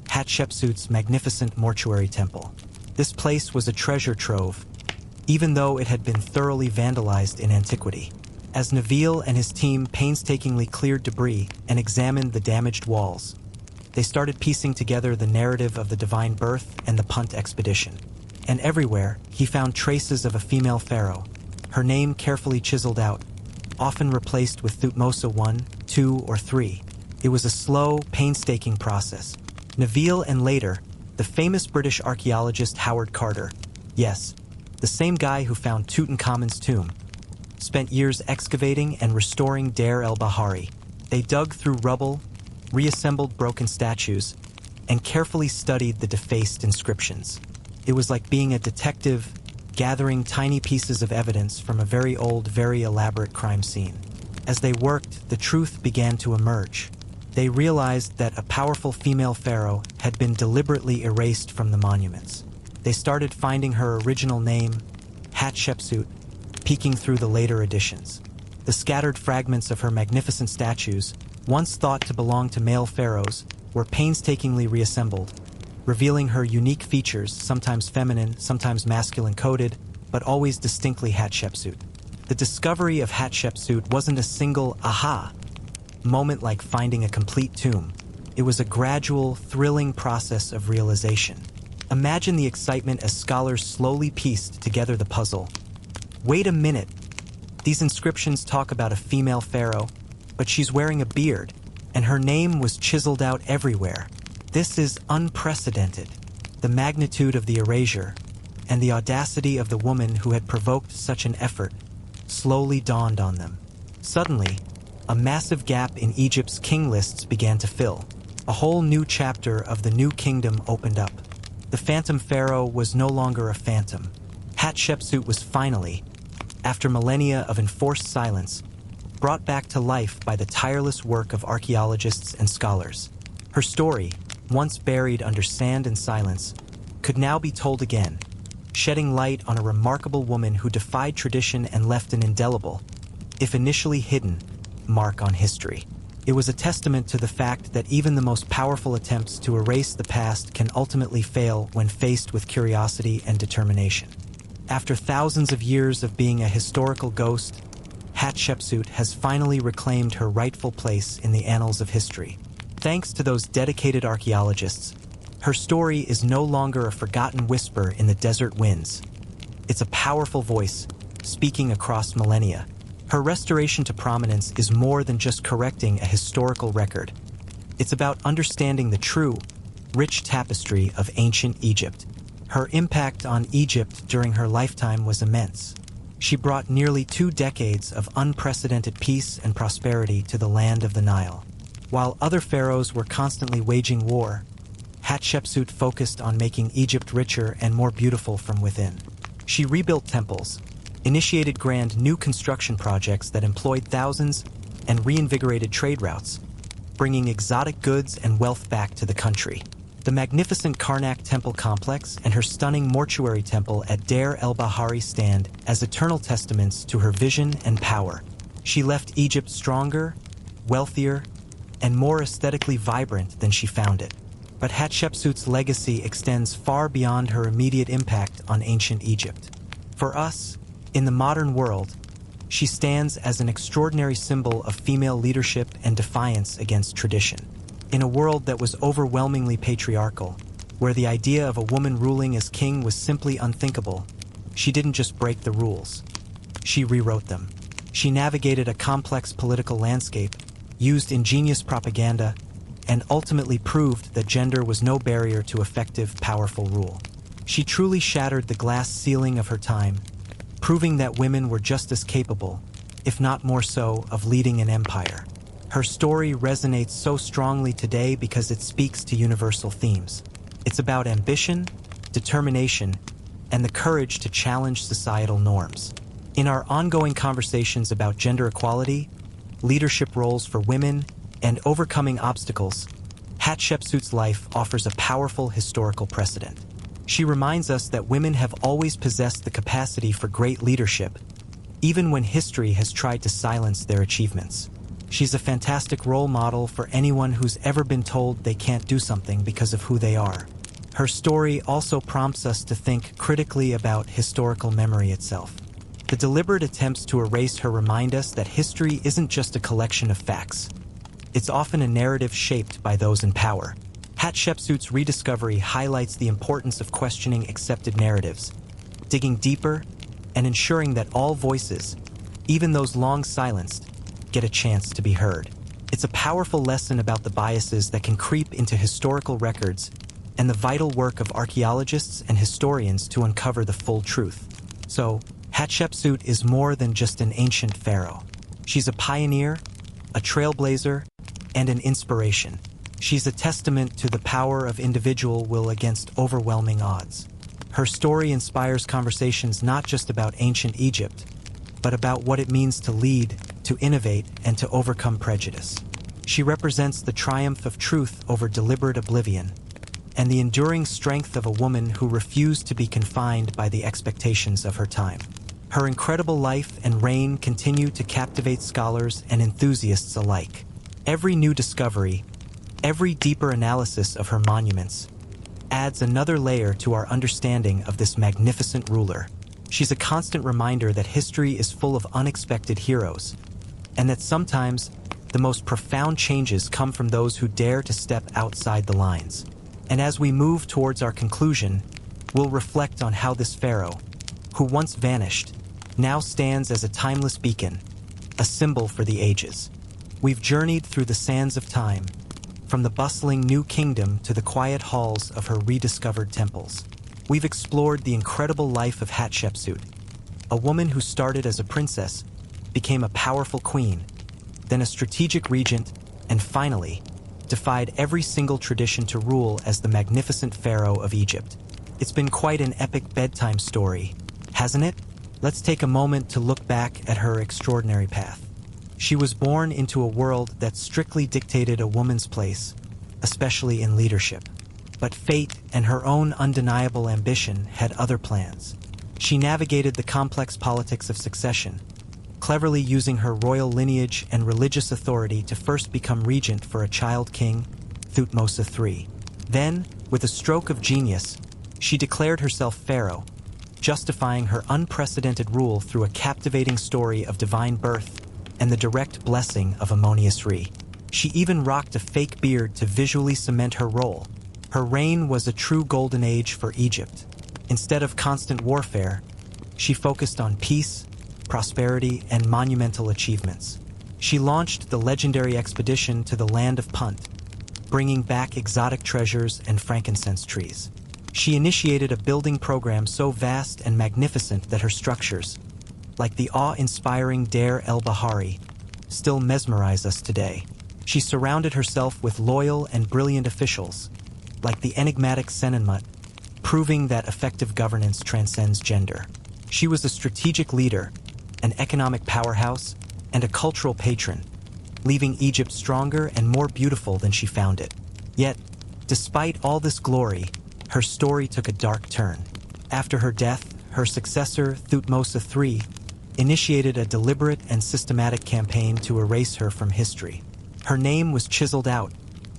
Hatshepsut's magnificent mortuary temple. This place was a treasure trove, even though it had been thoroughly vandalized in antiquity. As Naville and his team painstakingly cleared debris and examined the damaged walls, they started piecing together the narrative of the divine birth and the Punt expedition. And everywhere, he found traces of a female pharaoh, her name carefully chiseled out, often replaced with Thutmose I, II, or III. It was a slow, painstaking process. Naville and later, the famous British archaeologist Howard Carter, yes, the same guy who found Tutankhamun's tomb, spent years excavating and restoring Deir el-Bahari. They dug through rubble, reassembled broken statues, and carefully studied the defaced inscriptions. It was like being a detective gathering tiny pieces of evidence from a very old, very elaborate crime scene. As they worked, the truth began to emerge. They realized that a powerful female pharaoh had been deliberately erased from the monuments. They started finding her original name, Hatshepsut, peeking through the later additions. The scattered fragments of her magnificent statues, once thought to belong to male pharaohs, were painstakingly reassembled, revealing her unique features, sometimes feminine, sometimes masculine-coded, but always distinctly Hatshepsut. The discovery of Hatshepsut wasn't a single aha moment like finding a complete tomb. It was a gradual, thrilling process of realization. Imagine the excitement as scholars slowly pieced together the puzzle. Wait a minute. These inscriptions talk about a female pharaoh, but she's wearing a beard, and her name was chiseled out everywhere. This is unprecedented. The magnitude of the erasure and the audacity of the woman who had provoked such an effort slowly dawned on them. Suddenly, a massive gap in Egypt's king lists began to fill. A whole new chapter of the new kingdom opened up. The phantom pharaoh was no longer a phantom. Hatshepsut was finally, after millennia of enforced silence, brought back to life by the tireless work of archaeologists and scholars. Her story, once buried under sand and silence, could now be told again, shedding light on a remarkable woman who defied tradition and left an indelible, if initially hidden, mark on history. It was a testament to the fact that even the most powerful attempts to erase the past can ultimately fail when faced with curiosity and determination. After thousands of years of being a historical ghost, Hatshepsut has finally reclaimed her rightful place in the annals of history. Thanks to those dedicated archaeologists, her story is no longer a forgotten whisper in the desert winds. It's a powerful voice, speaking across millennia. Her restoration to prominence is more than just correcting a historical record. It's about understanding the true, rich tapestry of ancient Egypt. Her impact on Egypt during her lifetime was immense. She brought nearly 2 decades of unprecedented peace and prosperity to the land of the Nile. While other pharaohs were constantly waging war, Hatshepsut focused on making Egypt richer and more beautiful from within. She rebuilt temples, initiated grand new construction projects that employed thousands, and reinvigorated trade routes, bringing exotic goods and wealth back to the country. The magnificent Karnak temple complex and her stunning mortuary temple at Deir el-Bahari stand as eternal testaments to her vision and power. She left Egypt stronger, wealthier, and more aesthetically vibrant than she found it. But Hatshepsut's legacy extends far beyond her immediate impact on ancient Egypt. For us, in the modern world, she stands as an extraordinary symbol of female leadership and defiance against tradition. In a world that was overwhelmingly patriarchal, where the idea of a woman ruling as king was simply unthinkable, she didn't just break the rules. She rewrote them. She navigated a complex political landscape, used ingenious propaganda, and ultimately proved that gender was no barrier to effective, powerful rule. She truly shattered the glass ceiling of her time, proving that women were just as capable, if not more so, of leading an empire. Her story resonates so strongly today because it speaks to universal themes. It's about ambition, determination, and the courage to challenge societal norms. In our ongoing conversations about gender equality, leadership roles for women, and overcoming obstacles, Hatshepsut's life offers a powerful historical precedent. She reminds us that women have always possessed the capacity for great leadership, even when history has tried to silence their achievements. She's a fantastic role model for anyone who's ever been told they can't do something because of who they are. Her story also prompts us to think critically about historical memory itself. The deliberate attempts to erase her remind us that history isn't just a collection of facts. It's often a narrative shaped by those in power. Hatshepsut's rediscovery highlights the importance of questioning accepted narratives, digging deeper, and ensuring that all voices, even those long silenced, get a chance to be heard. It's a powerful lesson about the biases that can creep into historical records and the vital work of archaeologists and historians to uncover the full truth. So, Hatshepsut is more than just an ancient pharaoh. She's a pioneer, a trailblazer, and an inspiration. She's a testament to the power of individual will against overwhelming odds. Her story inspires conversations not just about ancient Egypt, but about what it means to lead, to innovate, and to overcome prejudice. She represents the triumph of truth over deliberate oblivion, and the enduring strength of a woman who refused to be confined by the expectations of her time. Her incredible life and reign continue to captivate scholars and enthusiasts alike. Every new discovery, every deeper analysis of her monuments, adds another layer to our understanding of this magnificent ruler. She's a constant reminder that history is full of unexpected heroes, and that sometimes the most profound changes come from those who dare to step outside the lines. And as we move towards our conclusion, we'll reflect on how this pharaoh, who once vanished, now stands as a timeless beacon, a symbol for the ages. We've journeyed through the sands of time, from the bustling new kingdom to the quiet halls of her rediscovered temples. We've explored the incredible life of Hatshepsut, a woman who started as a princess, became a powerful queen, then a strategic regent, and finally, defied every single tradition to rule as the magnificent pharaoh of Egypt. It's been quite an epic bedtime story, hasn't it? Let's take a moment to look back at her extraordinary path. She was born into a world that strictly dictated a woman's place, especially in leadership. But fate and her own undeniable ambition had other plans. She navigated the complex politics of succession, cleverly using her royal lineage and religious authority to first become regent for a child king, Thutmose III. Then, with a stroke of genius, she declared herself pharaoh, justifying her unprecedented rule through a captivating story of divine birth and the direct blessing of Ammonius Re. She even rocked a fake beard to visually cement her role. Her reign was a true golden age for Egypt. Instead of constant warfare, she focused on peace, prosperity, and monumental achievements. She launched the legendary expedition to the land of Punt, bringing back exotic treasures and frankincense trees. She initiated a building program so vast and magnificent that her structures, like the awe-inspiring Deir el-Bahari, still mesmerize us today. She surrounded herself with loyal and brilliant officials, like the enigmatic Senenmut, proving that effective governance transcends gender. She was a strategic leader, an economic powerhouse, and a cultural patron, leaving Egypt stronger and more beautiful than she found it. Yet, despite all this glory, her story took a dark turn. After her death, her successor, Thutmose III, initiated a deliberate and systematic campaign to erase her from history. Her name was chiseled out,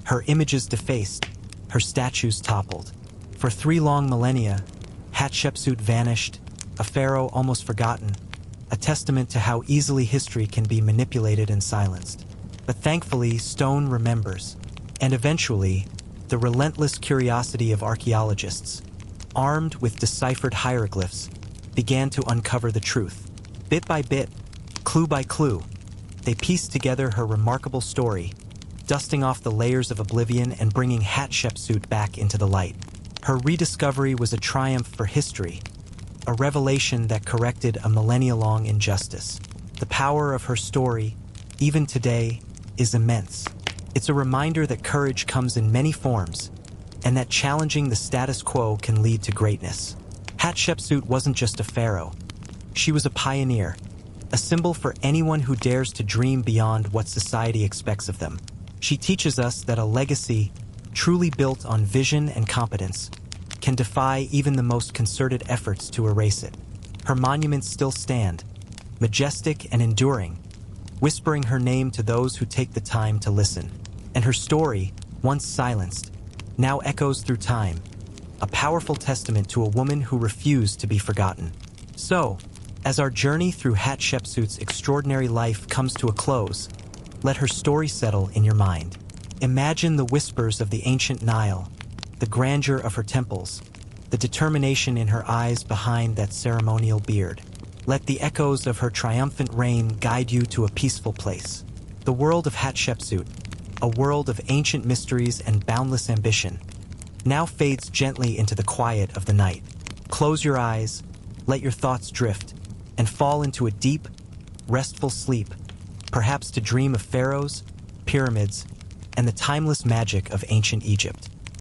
her images defaced, her statues toppled. For 3 long millennia, Hatshepsut vanished, a pharaoh almost forgotten, a testament to how easily history can be manipulated and silenced. But thankfully, stone remembers, and eventually, the relentless curiosity of archaeologists, armed with deciphered hieroglyphs, began to uncover the truth. Bit by bit, clue by clue, they pieced together her remarkable story, dusting off the layers of oblivion and bringing Hatshepsut back into the light. Her rediscovery was a triumph for history, a revelation that corrected a millennia-long injustice. The power of her story, even today, is immense. It's a reminder that courage comes in many forms, and that challenging the status quo can lead to greatness. Hatshepsut wasn't just a pharaoh. She was a pioneer, a symbol for anyone who dares to dream beyond what society expects of them. She teaches us that a legacy, truly built on vision and competence, can defy even the most concerted efforts to erase it. Her monuments still stand, majestic and enduring, whispering her name to those who take the time to listen. And her story, once silenced, now echoes through time, a powerful testament to a woman who refused to be forgotten. So, as our journey through Hatshepsut's extraordinary life comes to a close, let her story settle in your mind. Imagine the whispers of the ancient Nile, the grandeur of her temples, the determination in her eyes behind that ceremonial beard. Let the echoes of her triumphant reign guide you to a peaceful place. The world of Hatshepsut, a world of ancient mysteries and boundless ambition, now fades gently into the quiet of the night. Close your eyes, let your thoughts drift, and fall into a deep, restful sleep, perhaps to dream of pharaohs, pyramids, and the timeless magic of ancient Egypt.